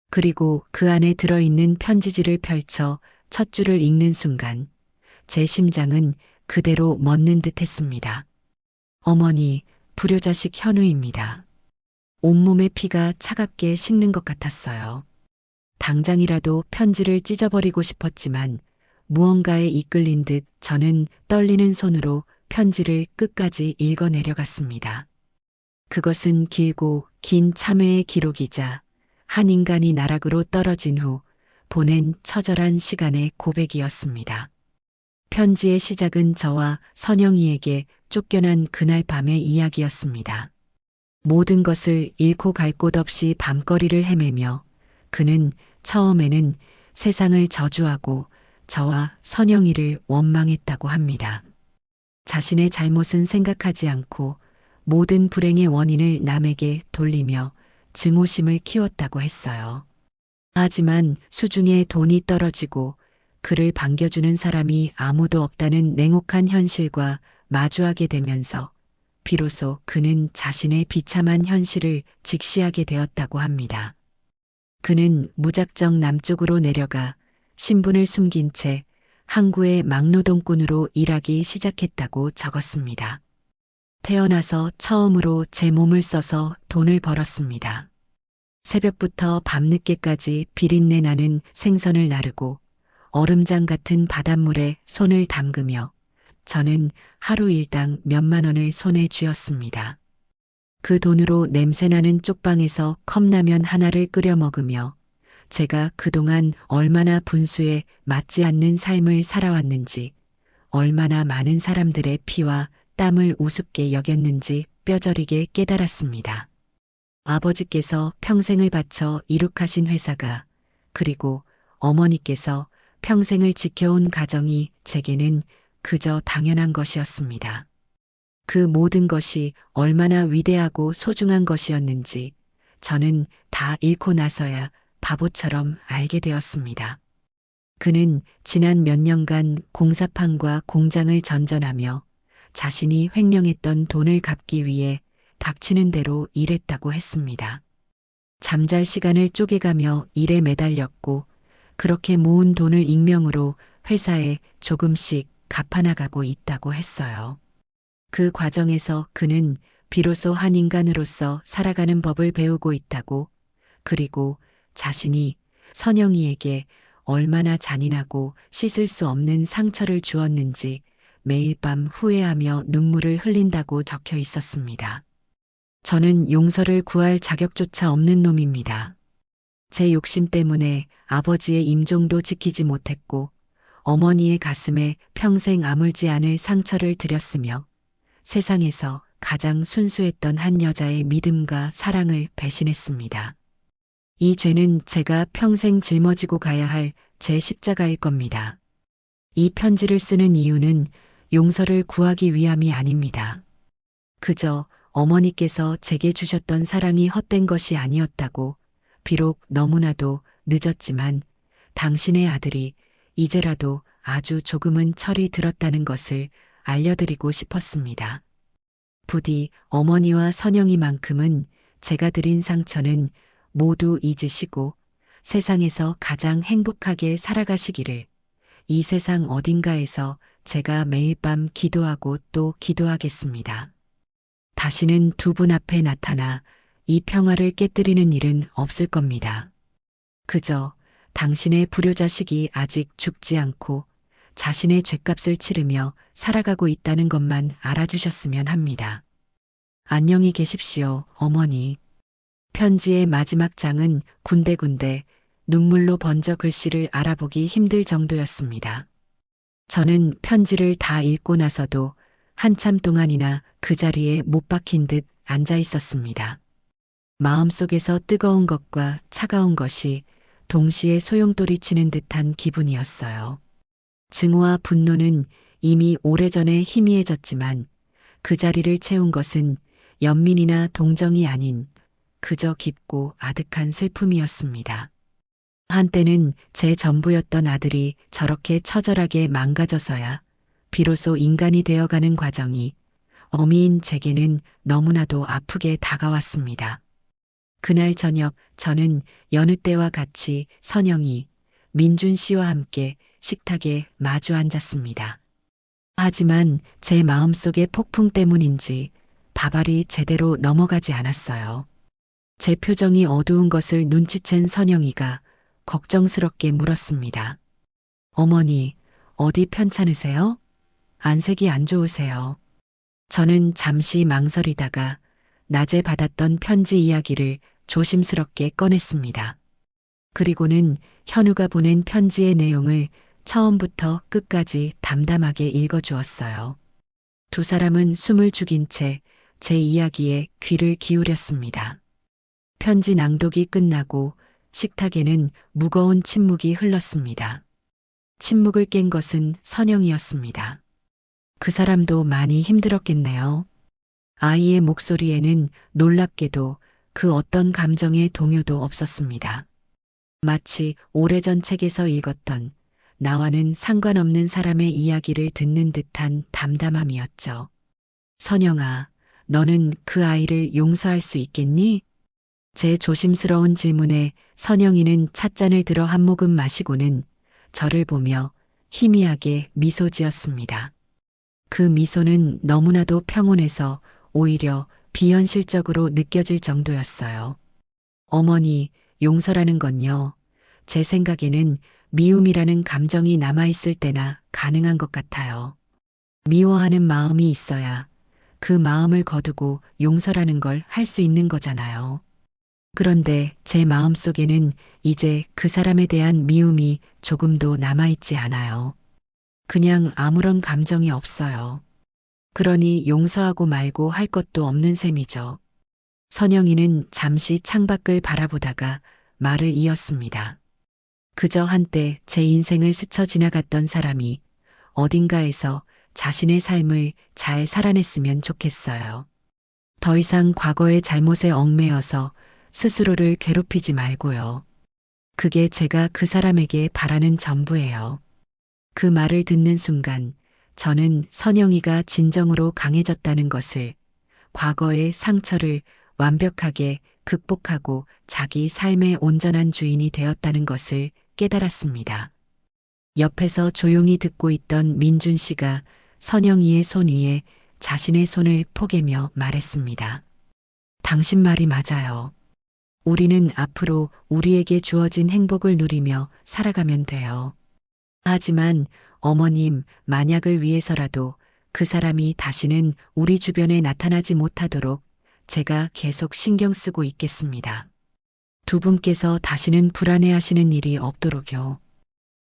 그리고 그 안에 들어있는 편지지를 펼쳐 첫 줄을 읽는 순간 제 심장은 그대로 멎는 듯 했습니다. 어머니, 불효자식 현우입니다. 온몸의 피가 차갑게 식는 것 같았어요. 당장이라도 편지를 찢어버리고 싶었지만 무언가에 이끌린 듯 저는 떨리는 손으로 편지를 끝까지 읽어 내려갔습니다. 그것은 길고 긴 참회의 기록이자 한 인간이 나락으로 떨어진 후 보낸 처절한 시간의 고백이었습니다. 편지의 시작은 저와 선영이에게 쫓겨난 그날 밤의 이야기였습니다. 모든 것을 잃고 갈 곳 없이 밤거리를 헤매며 그는 처음에는 세상을 저주하고 저와 선영이를 원망했다고 합니다. 자신의 잘못은 생각하지 않고 모든 불행의 원인을 남에게 돌리며 증오심을 키웠다고 했어요. 하지만 수중에 돈이 떨어지고 그를 반겨주는 사람이 아무도 없다는 냉혹한 현실과 마주하게 되면서 비로소 그는 자신의 비참한 현실을 직시하게 되었다고 합니다. 그는 무작정 남쪽으로 내려가 신분을 숨긴 채 항구의 막노동꾼으로 일하기 시작했다고 적었습니다. 태어나서 처음으로 제 몸을 써서 돈을 벌었습니다. 새벽부터 밤늦게까지 비린내 나는 생선을 나르고 얼음장 같은 바닷물에 손을 담그며 저는 하루 일당 몇만 원을 손에 쥐었습니다. 그 돈으로 냄새나는 쪽방에서 컵라면 하나를 끓여 먹으며 제가 그동안 얼마나 분수에 맞지 않는 삶을 살아왔는지, 얼마나 많은 사람들의 피와 땀을 우습게 여겼는지 뼈저리게 깨달았습니다. 아버지께서 평생을 바쳐 이룩하신 회사가, 그리고 어머니께서 평생을 지켜온 가정이 제게는 그저 당연한 것이었습니다. 그 모든 것이 얼마나 위대하고 소중한 것이었는지 저는 다 잃고 나서야 바보처럼 알게 되었습니다. 그는 지난 몇 년간 공사판과 공장을 전전하며 자신이 횡령했던 돈을 갚기 위해 닥치는 대로 일했다고 했습니다. 잠잘 시간을 쪼개가며 일에 매달렸고 그렇게 모은 돈을 익명으로 회사에 조금씩 갚아나가고 있다고 했어요. 그 과정에서 그는 비로소 한 인간으로서 살아가는 법을 배우고 있다고, 그리고 자신이 선영이에게 얼마나 잔인하고 씻을 수 없는 상처를 주었는지 매일 밤 후회하며 눈물을 흘린다고 적혀 있었습니다. 저는 용서를 구할 자격조차 없는 놈입니다. 제 욕심 때문에 아버지의 임종도 지키지 못했고 어머니의 가슴에 평생 아물지 않을 상처를 드렸으며 세상에서 가장 순수했던 한 여자의 믿음과 사랑을 배신했습니다. 이 죄는 제가 평생 짊어지고 가야 할 제 십자가일 겁니다. 이 편지를 쓰는 이유는 용서를 구하기 위함이 아닙니다. 그저 어머니께서 제게 주셨던 사랑이 헛된 것이 아니었다고, 비록 너무나도 늦었지만 당신의 아들이 이제라도 아주 조금은 철이 들었다는 것을 알려드리고 싶었습니다. 부디 어머니와 선영이만큼은 제가 드린 상처는 모두 잊으시고 세상에서 가장 행복하게 살아가시기를, 이 세상 어딘가에서 제가 매일 밤 기도하고 또 기도하겠습니다. 다시는 두 분 앞에 나타나 이 평화를 깨뜨리는 일은 없을 겁니다. 그저 당신의 불효자식이 아직 죽지 않고 자신의 죄값을 치르며 살아가고 있다는 것만 알아주셨으면 합니다. 안녕히 계십시오, 어머니. 편지의 마지막 장은 군데군데 눈물로 번져 글씨를 알아보기 힘들 정도였습니다. 저는 편지를 다 읽고 나서도 한참 동안이나 그 자리에 못 박힌 듯 앉아 있었습니다. 마음속에서 뜨거운 것과 차가운 것이 동시에 소용돌이 치는 듯한 기분이었어요. 증오와 분노는 이미 오래전에 희미해졌지만 그 자리를 채운 것은 연민이나 동정이 아닌 그저 깊고 아득한 슬픔이었습니다. 한때는 제 전부였던 아들이 저렇게 처절하게 망가져서야 비로소 인간이 되어가는 과정이 어미인 제게는 너무나도 아프게 다가왔습니다. 그날 저녁 저는 여느 때와 같이 선영이, 민준 씨와 함께 식탁에 마주 앉았습니다. 하지만 제 마음속의 폭풍 때문인지 밥알이 제대로 넘어가지 않았어요. 제 표정이 어두운 것을 눈치챈 선영이가 걱정스럽게 물었습니다. 어머니, 어디 편찮으세요? 안색이 안 좋으세요. 저는 잠시 망설이다가 낮에 받았던 편지 이야기를 조심스럽게 꺼냈습니다. 그리고는 현우가 보낸 편지의 내용을 처음부터 끝까지 담담하게 읽어주었어요. 두 사람은 숨을 죽인 채 제 이야기에 귀를 기울였습니다. 편지 낭독이 끝나고 식탁에는 무거운 침묵이 흘렀습니다. 침묵을 깬 것은 선영이었습니다. 그 사람도 많이 힘들었겠네요. 아이의 목소리에는 놀랍게도 그 어떤 감정의 동요도 없었습니다. 마치 오래전 책에서 읽었던 나와는 상관없는 사람의 이야기를 듣는 듯한 담담함이었죠. 선영아, 너는 그 아이를 용서할 수 있겠니? 제 조심스러운 질문에 선영이는 찻잔을 들어 한 모금 마시고는 저를 보며 희미하게 미소 지었습니다. 그 미소는 너무나도 평온해서 오히려 비현실적으로 느껴질 정도였어요. 어머니, 용서라는 건요. 제 생각에는 미움이라는 감정이 남아있을 때나 가능한 것 같아요. 미워하는 마음이 있어야 그 마음을 거두고 용서라는 걸 할 수 있는 거잖아요. 그런데 제 마음속에는 이제 그 사람에 대한 미움이 조금도 남아있지 않아요. 그냥 아무런 감정이 없어요. 그러니 용서하고 말고 할 것도 없는 셈이죠. 선영이는 잠시 창밖을 바라보다가 말을 이었습니다. 그저 한때 제 인생을 스쳐 지나갔던 사람이 어딘가에서 자신의 삶을 잘 살아냈으면 좋겠어요. 더 이상 과거의 잘못에 얽매여서 스스로를 괴롭히지 말고요. 그게 제가 그 사람에게 바라는 전부예요. 그 말을 듣는 순간 저는 선영이가 진정으로 강해졌다는 것을, 과거의 상처를 완벽하게 극복하고 자기 삶의 온전한 주인이 되었다는 것을 깨달았습니다. 옆에서 조용히 듣고 있던 민준 씨가 선영이의 손 위에 자신의 손을 포개며 말했습니다. 당신 말이 맞아요. 우리는 앞으로 우리에게 주어진 행복을 누리며 살아가면 돼요. 하지만 어머님, 만약을 위해서라도 그 사람이 다시는 우리 주변에 나타나지 못하도록 제가 계속 신경 쓰고 있겠습니다. 두 분께서 다시는 불안해하시는 일이 없도록요.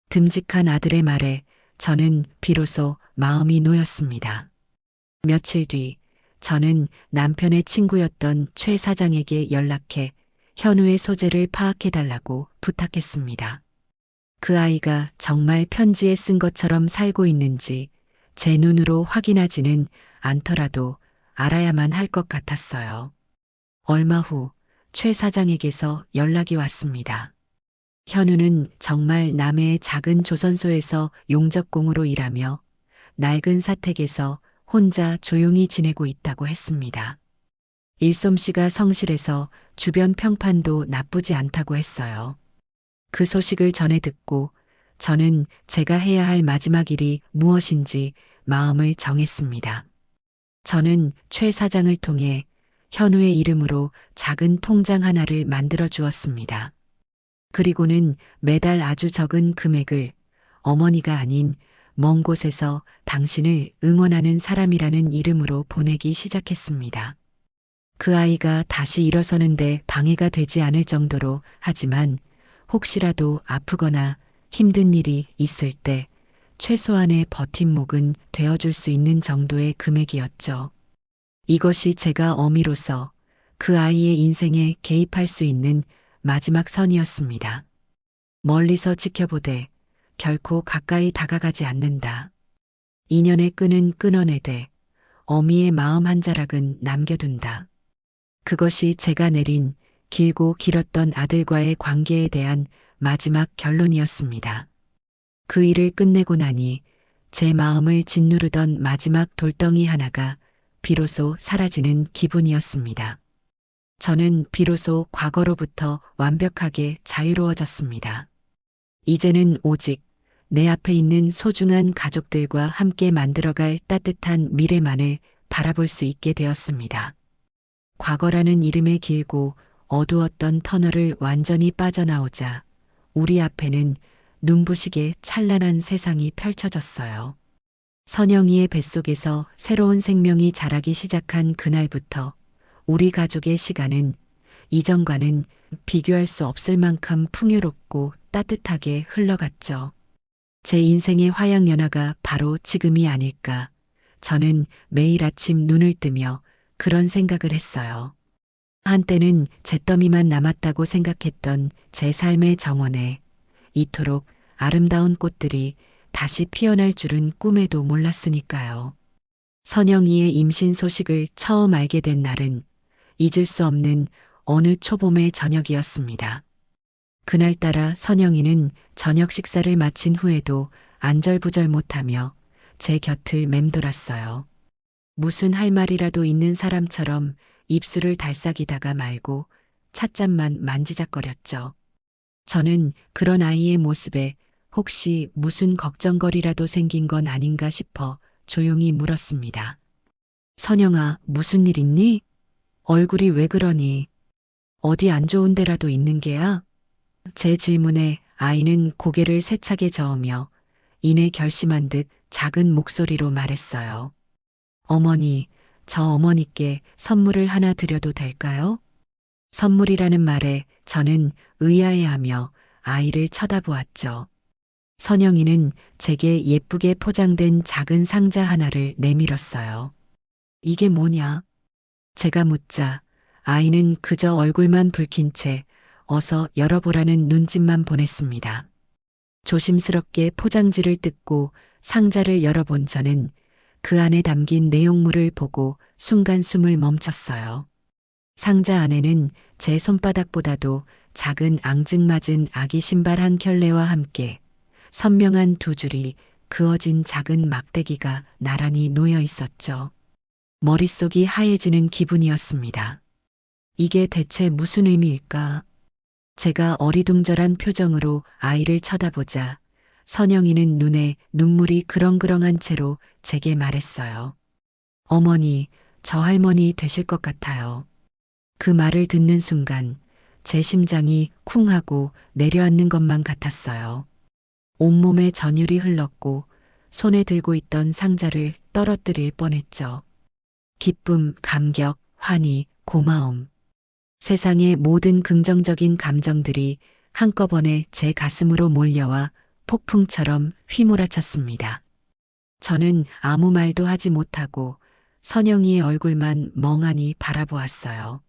듬직한 아들의 말에 저는 비로소 마음이 놓였습니다. 며칠 뒤 저는 남편의 친구였던 최 사장에게 연락해 현우의 소재를 파악해달라고 부탁했습니다. 그 아이가 정말 편지에 쓴 것처럼 살고 있는지 제 눈으로 확인하지는 않더라도 알아야만 할 것 같았어요. 얼마 후 최 사장에게서 연락이 왔습니다. 현우는 정말 남해의 작은 조선소에서 용접공으로 일하며 낡은 사택에서 혼자 조용히 지내고 있다고 했습니다. 일솜씨가 성실해서 주변 평판도 나쁘지 않다고 했어요. 그 소식을 전해 듣고 저는 제가 해야 할 마지막 일이 무엇인지 마음을 정했습니다. 저는 최 사장을 통해 현우의 이름으로 작은 통장 하나를 만들어 주었습니다. 그리고는 매달 아주 적은 금액을 어머니가 아닌 먼 곳에서 당신을 응원하는 사람이라는 이름으로 보내기 시작했습니다. 그 아이가 다시 일어서는데 방해가 되지 않을 정도로, 하지만 혹시라도 아프거나 힘든 일이 있을 때 최소한의 버팀목은 되어줄 수 있는 정도의 금액이었죠. 이것이 제가 어미로서 그 아이의 인생에 개입할 수 있는 마지막 선이었습니다. 멀리서 지켜보되 결코 가까이 다가가지 않는다. 인연의 끈은 끊어내되 어미의 마음 한 자락은 남겨둔다. 그것이 제가 내린 길고 길었던 아들과의 관계에 대한 마지막 결론이었습니다. 그 일을 끝내고 나니 제 마음을 짓누르던 마지막 돌덩이 하나가 비로소 사라지는 기분이었습니다. 저는 비로소 과거로부터 완벽하게 자유로워졌습니다. 이제는 오직 내 앞에 있는 소중한 가족들과 함께 만들어갈 따뜻한 미래만을 바라볼 수 있게 되었습니다. 과거라는 이름의 길고 어두웠던 터널을 완전히 빠져나오자 우리 앞에는 눈부시게 찬란한 세상이 펼쳐졌어요. 선영이의 뱃속에서 새로운 생명이 자라기 시작한 그날부터 우리 가족의 시간은 이전과는 비교할 수 없을 만큼 풍요롭고 따뜻하게 흘러갔죠. 제 인생의 화양연화가 바로 지금이 아닐까. 저는 매일 아침 눈을 뜨며 그런 생각을 했어요. 한때는 잿더미만 남았다고 생각했던 제 삶의 정원에 이토록 아름다운 꽃들이 다시 피어날 줄은 꿈에도 몰랐으니까요. 선영이의 임신 소식을 처음 알게 된 날은 잊을 수 없는 어느 초봄의 저녁이었습니다. 그날따라 선영이는 저녁 식사를 마친 후에도 안절부절 못하며 제 곁을 맴돌았어요. 무슨 할 말이라도 있는 사람처럼 입술을 달싹이다가 말고 찻잔만 만지작거렸죠. 저는 그런 아이의 모습에 혹시 무슨 걱정거리라도 생긴 건 아닌가 싶어 조용히 물었습니다. 선영아, 무슨 일 있니? 얼굴이 왜 그러니? 어디 안 좋은 데라도 있는 게야? 제 질문에 아이는 고개를 세차게 저으며 이내 결심한 듯 작은 목소리로 말했어요. 어머니, 저 어머니께 선물을 하나 드려도 될까요? 선물이라는 말에 저는 의아해하며 아이를 쳐다보았죠. 선영이는 제게 예쁘게 포장된 작은 상자 하나를 내밀었어요. 이게 뭐냐? 제가 묻자 아이는 그저 얼굴만 붉힌 채 어서 열어보라는 눈짓만 보냈습니다. 조심스럽게 포장지를 뜯고 상자를 열어본 저는 그 안에 담긴 내용물을 보고 순간 숨을 멈췄어요. 상자 안에는 제 손바닥보다도 작은 앙증맞은 아기 신발 한 켤레와 함께 선명한 두 줄이 그어진 작은 막대기가 나란히 놓여 있었죠. 머릿속이 하얘지는 기분이었습니다. 이게 대체 무슨 의미일까? 제가 어리둥절한 표정으로 아이를 쳐다보자 선영이는 눈에 눈물이 그렁그렁한 채로 제게 말했어요. 어머니, 저 할머니 되실 것 같아요. 그 말을 듣는 순간 제 심장이 쿵 하고 내려앉는 것만 같았어요. 온몸에 전율이 흘렀고 손에 들고 있던 상자를 떨어뜨릴 뻔했죠. 기쁨, 감격, 환희, 고마움. 세상의 모든 긍정적인 감정들이 한꺼번에 제 가슴으로 몰려와 폭풍처럼 휘몰아쳤습니다. 저는 아무 말도 하지 못하고 선영이의 얼굴만 멍하니 바라보았어요.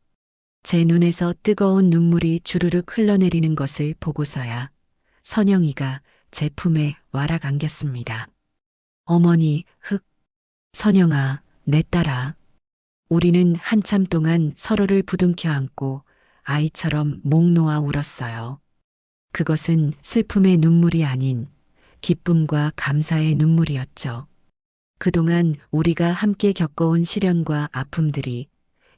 제 눈에서 뜨거운 눈물이 주르륵 흘러내리는 것을 보고서야 선영이가 제 품에 와락 안겼습니다. 어머니, 선영아, 내 딸아. 우리는 한참 동안 서로를 부둥켜 안고 아이처럼 목 놓아 울었어요. 그것은 슬픔의 눈물이 아닌 기쁨과 감사의 눈물이었죠. 그동안 우리가 함께 겪어온 시련과 아픔들이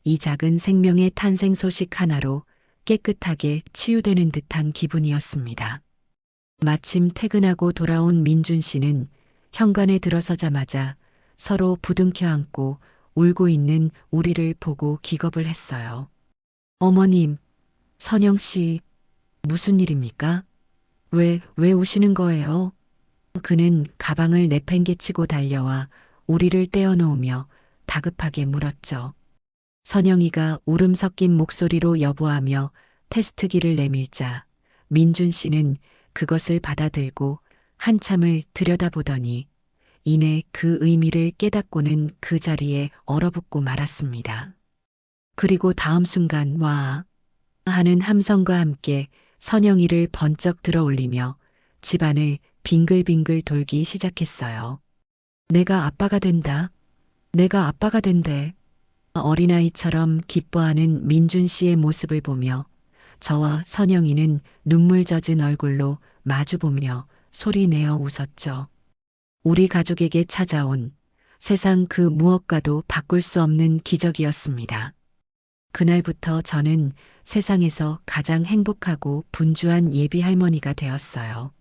이 작은 생명의 탄생 소식 하나로 깨끗하게 치유되는 듯한 기분이었습니다. 마침 퇴근하고 돌아온 민준 씨는 현관에 들어서자마자 서로 부둥켜 안고 울고 있는 우리를 보고 기겁을 했어요. 어머님, 선영 씨, 무슨 일입니까? 왜 우시는 거예요? 그는 가방을 내팽개치고 달려와 우리를 떼어놓으며 다급하게 물었죠. 선영이가 울음 섞인 목소리로 여보하며 테스트기를 내밀자 민준 씨는 그것을 받아들고 한참을 들여다보더니 이내 그 의미를 깨닫고는 그 자리에 얼어붙고 말았습니다. 그리고 다음 순간 와 하는 함성과 함께 선영이를 번쩍 들어 올리며 집안을 빙글빙글 돌기 시작했어요. 내가 아빠가 된다. 내가 아빠가 된대. 어린아이처럼 기뻐하는 민준 씨의 모습을 보며 저와 선영이는 눈물 젖은 얼굴로 마주보며 소리내어 웃었죠. 우리 가족에게 찾아온 세상 그 무엇과도 바꿀 수 없는 기적이었습니다. 그날부터 저는 세상에서 가장 행복하고 분주한 예비 할머니가 되었어요.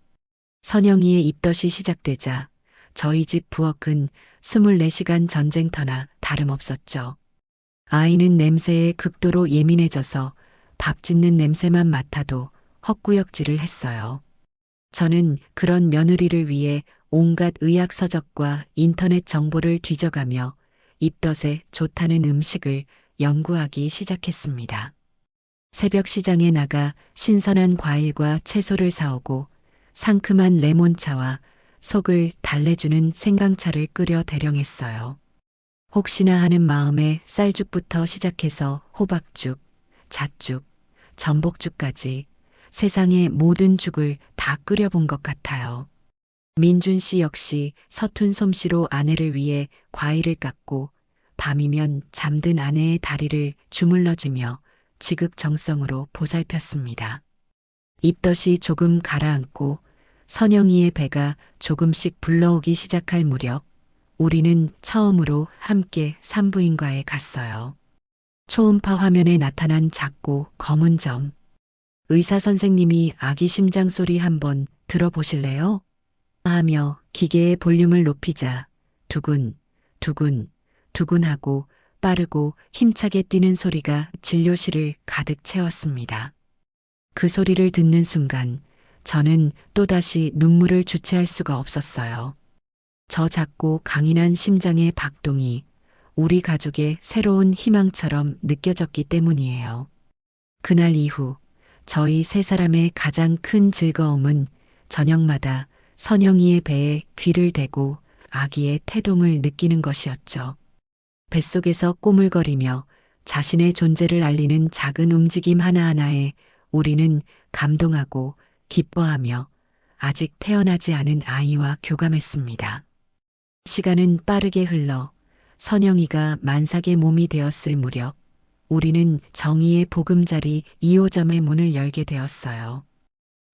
선영이의 입덧이 시작되자 저희 집 부엌은 24시간 전쟁터나 다름없었죠. 아이는 냄새에 극도로 예민해져서 밥 짓는 냄새만 맡아도 헛구역질을 했어요. 저는 그런 며느리를 위해 온갖 의학 서적과 인터넷 정보를 뒤져가며 입덧에 좋다는 음식을 연구하기 시작했습니다. 새벽 시장에 나가 신선한 과일과 채소를 사오고 상큼한 레몬차와 속을 달래주는 생강차를 끓여 대령했어요. 혹시나 하는 마음에 쌀죽부터 시작해서 호박죽, 잣죽, 전복죽까지 세상의 모든 죽을 다 끓여본 것 같아요. 민준 씨 역시 서툰 솜씨로 아내를 위해 과일을 깎고 밤이면 잠든 아내의 다리를 주물러주며 지극정성으로 보살폈습니다. 입덧이 조금 가라앉고 선영이의 배가 조금씩 불러오기 시작할 무렵 우리는 처음으로 함께 산부인과에 갔어요. 초음파 화면에 나타난 작고 검은 점. 의사 선생님이 아기 심장 소리 한번 들어보실래요? 하며 기계의 볼륨을 높이자 두근, 두근, 두근하고 빠르고 힘차게 뛰는 소리가 진료실을 가득 채웠습니다. 그 소리를 듣는 순간 저는 또다시 눈물을 주체할 수가 없었어요. 저 작고 강인한 심장의 박동이 우리 가족의 새로운 희망처럼 느껴졌기 때문이에요. 그날 이후 저희 세 사람의 가장 큰 즐거움은 저녁마다 선영이의 배에 귀를 대고 아기의 태동을 느끼는 것이었죠. 뱃속에서 꼬물거리며 자신의 존재를 알리는 작은 움직임 하나하나에 우리는 감동하고 기뻐하며 아직 태어나지 않은 아이와 교감했습니다. 시간은 빠르게 흘러 선영이가 만삭의 몸이 되었을 무렵 우리는 정의의 보금자리 2호점의 문을 열게 되었어요.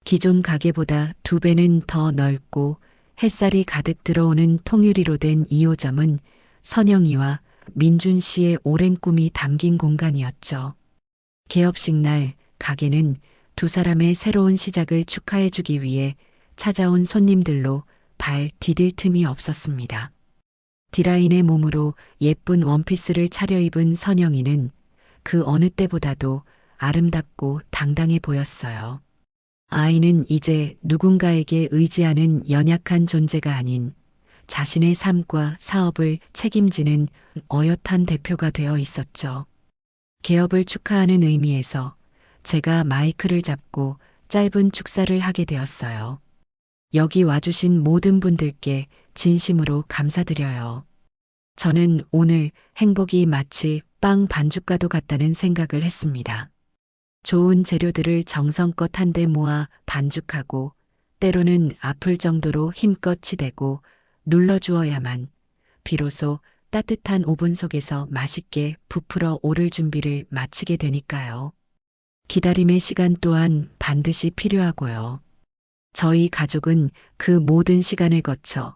기존 가게보다 2배는 더 넓고 햇살이 가득 들어오는 통유리로 된 2호점은 선영이와 민준 씨의 오랜 꿈이 담긴 공간이었죠. 개업식 날 가게는 두 사람의 새로운 시작을 축하해주기 위해 찾아온 손님들로 발 디딜 틈이 없었습니다. 디라인의 몸으로 예쁜 원피스를 차려입은 선영이는 그 어느 때보다도 아름답고 당당해 보였어요. 아이는 이제 누군가에게 의지하는 연약한 존재가 아닌 자신의 삶과 사업을 책임지는 어엿한 대표가 되어 있었죠. 개업을 축하하는 의미에서 제가 마이크를 잡고 짧은 축사를 하게 되었어요. 여기 와주신 모든 분들께 진심으로 감사드려요. 저는 오늘 행복이 마치 빵 반죽과도 같다는 생각을 했습니다. 좋은 재료들을 정성껏 한데 모아 반죽하고 때로는 아플 정도로 힘껏 치대고 눌러주어야만 비로소 따뜻한 오븐 속에서 맛있게 부풀어 오를 준비를 마치게 되니까요. 기다림의 시간 또한 반드시 필요하고요. 저희 가족은 그 모든 시간을 거쳐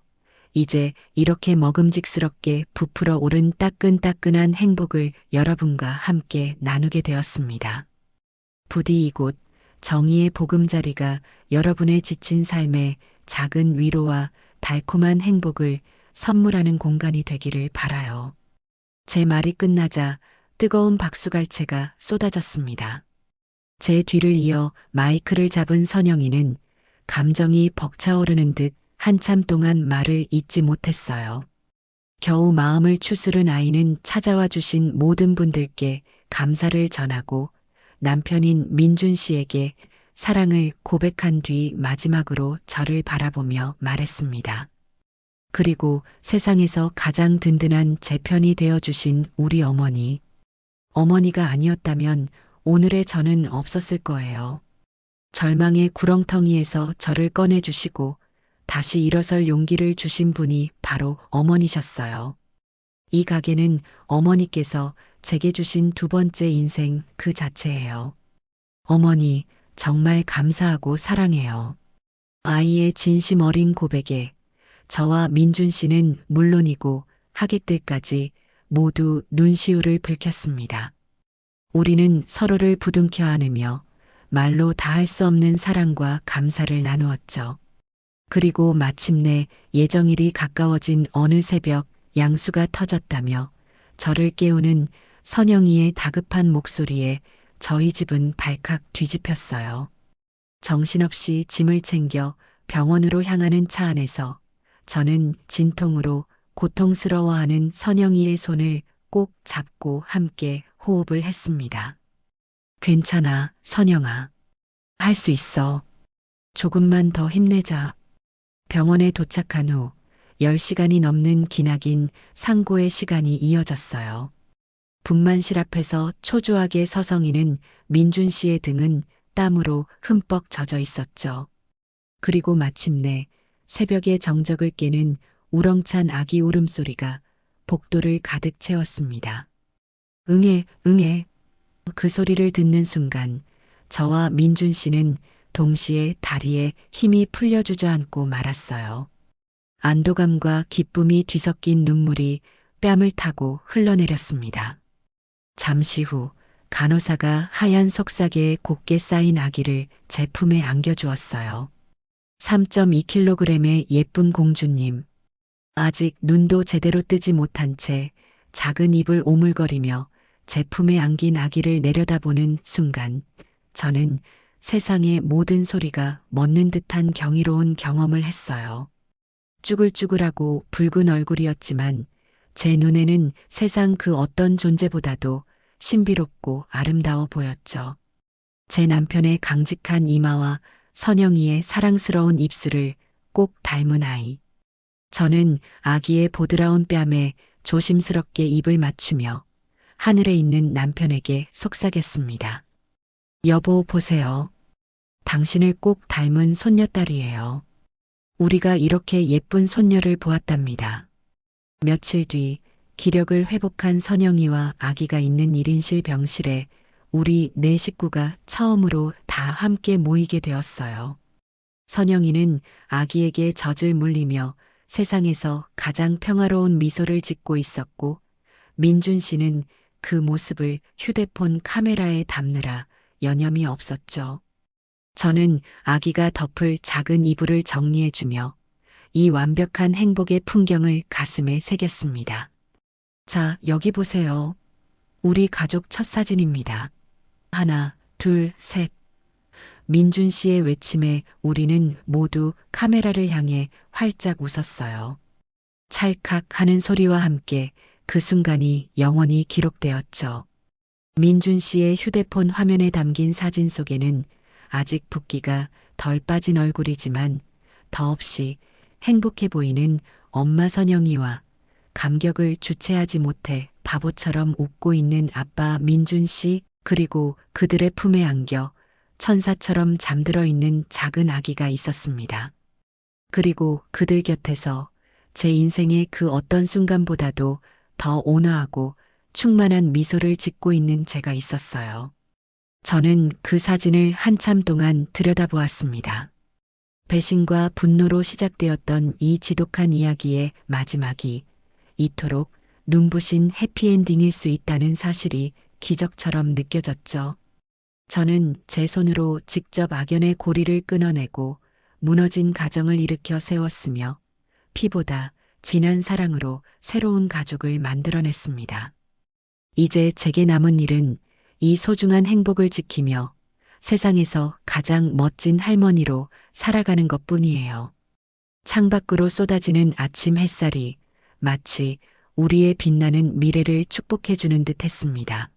이제 이렇게 먹음직스럽게 부풀어 오른 따끈따끈한 행복을 여러분과 함께 나누게 되었습니다. 부디 이곳 정의의 보금자리가 여러분의 지친 삶에 작은 위로와 달콤한 행복을 선물하는 공간이 되기를 바라요. 제 말이 끝나자 뜨거운 박수갈채가 쏟아졌습니다. 제 뒤를 이어 마이크를 잡은 선영이는 감정이 벅차오르는 듯 한참 동안 말을 잇지 못했어요. 겨우 마음을 추스른 아이는 찾아와 주신 모든 분들께 감사를 전하고 남편인 민준 씨에게 사랑을 고백한 뒤 마지막으로 저를 바라보며 말했습니다. 그리고 세상에서 가장 든든한 제 편이 되어주신 우리 어머니. 어머니가 아니었다면 오늘의 저는 없었을 거예요. 절망의 구렁텅이에서 저를 꺼내주시고 다시 일어설 용기를 주신 분이 바로 어머니셨어요. 이 가게는 어머니께서 제게 주신 두 번째 인생 그 자체예요. 어머니, 정말 감사하고 사랑해요. 아이의 진심 어린 고백에 저와 민준 씨는 물론이고 하객들까지 모두 눈시울을 붉혔습니다. 우리는 서로를 부둥켜 안으며 말로 다 할 수 없는 사랑과 감사를 나누었죠. 그리고 마침내 예정일이 가까워진 어느 새벽 양수가 터졌다며 저를 깨우는 선영이의 다급한 목소리에 저희 집은 발칵 뒤집혔어요. 정신없이 짐을 챙겨 병원으로 향하는 차 안에서 저는 진통으로 고통스러워하는 선영이의 손을 꼭 잡고 함께 호흡을 했습니다. 괜찮아, 선영아. 할 수 있어. 조금만 더 힘내자. 병원에 도착한 후 10시간이 넘는 기나긴 상고의 시간이 이어졌어요. 분만실 앞에서 초조하게 서성이는 민준 씨의 등은 땀으로 흠뻑 젖어 있었죠. 그리고 마침내 새벽의 정적을 깨는 우렁찬 아기 울음소리가 복도를 가득 채웠습니다. 응애, 응애. 그 소리를 듣는 순간 저와 민준 씨는 동시에 다리에 힘이 풀려 주저앉고 말았어요. 안도감과 기쁨이 뒤섞인 눈물이 뺨을 타고 흘러내렸습니다. 잠시 후 간호사가 하얀 속삭이에 곱게 쌓인 아기를 제 품에 안겨주었어요. 3.2kg의 예쁜 공주님. 아직 눈도 제대로 뜨지 못한 채 작은 입을 오물거리며 제 품에 안긴 아기를 내려다보는 순간 저는 세상의 모든 소리가 멎는 듯한 경이로운 경험을 했어요. 쭈글쭈글하고 붉은 얼굴이었지만 제 눈에는 세상 그 어떤 존재보다도 신비롭고 아름다워 보였죠. 제 남편의 강직한 이마와 선영이의 사랑스러운 입술을 꼭 닮은 아이. 저는 아기의 보드라운 뺨에 조심스럽게 입을 맞추며 하늘에 있는 남편에게 속삭였습니다. 여보, 보세요. 당신을 꼭 닮은 손녀딸이에요. 우리가 이렇게 예쁜 손녀를 보았답니다. 며칠 뒤 기력을 회복한 선영이와 아기가 있는 1인실 병실에 우리 네 식구가 처음으로 다 함께 모이게 되었어요. 선영이는 아기에게 젖을 물리며 세상에서 가장 평화로운 미소를 짓고 있었고, 민준 씨는 그 모습을 휴대폰 카메라에 담느라 여념이 없었죠. 저는 아기가 덮을 작은 이불을 정리해주며 이 완벽한 행복의 풍경을 가슴에 새겼습니다. 자, 여기 보세요. 우리 가족 첫 사진입니다. 하나, 둘, 셋. 민준 씨의 외침에 우리는 모두 카메라를 향해 활짝 웃었어요. 찰칵 하는 소리와 함께 그 순간이 영원히 기록되었죠. 민준 씨의 휴대폰 화면에 담긴 사진 속에는 아직 붓기가 덜 빠진 얼굴이지만 더없이 행복해 보이는 엄마 선영이와 감격을 주체하지 못해 바보처럼 웃고 있는 아빠 민준 씨, 그리고 그들의 품에 안겨 천사처럼 잠들어 있는 작은 아기가 있었습니다. 그리고 그들 곁에서 제 인생의 그 어떤 순간보다도 더 온화하고 충만한 미소를 짓고 있는 제가 있었어요. 저는 그 사진을 한참 동안 들여다보았습니다. 배신과 분노로 시작되었던 이 지독한 이야기의 마지막이 이토록 눈부신 해피엔딩일 수 있다는 사실이 기적처럼 느껴졌죠. 저는 제 손으로 직접 악연의 고리를 끊어내고 무너진 가정을 일으켜 세웠으며 피보다 진한 사랑으로 새로운 가족을 만들어냈습니다. 이제 제게 남은 일은 이 소중한 행복을 지키며 세상에서 가장 멋진 할머니로 살아가는 것뿐이에요. 창밖으로 쏟아지는 아침 햇살이 마치 우리의 빛나는 미래를 축복해주는 듯 했습니다.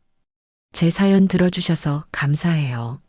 제 사연 들어주셔서 감사해요.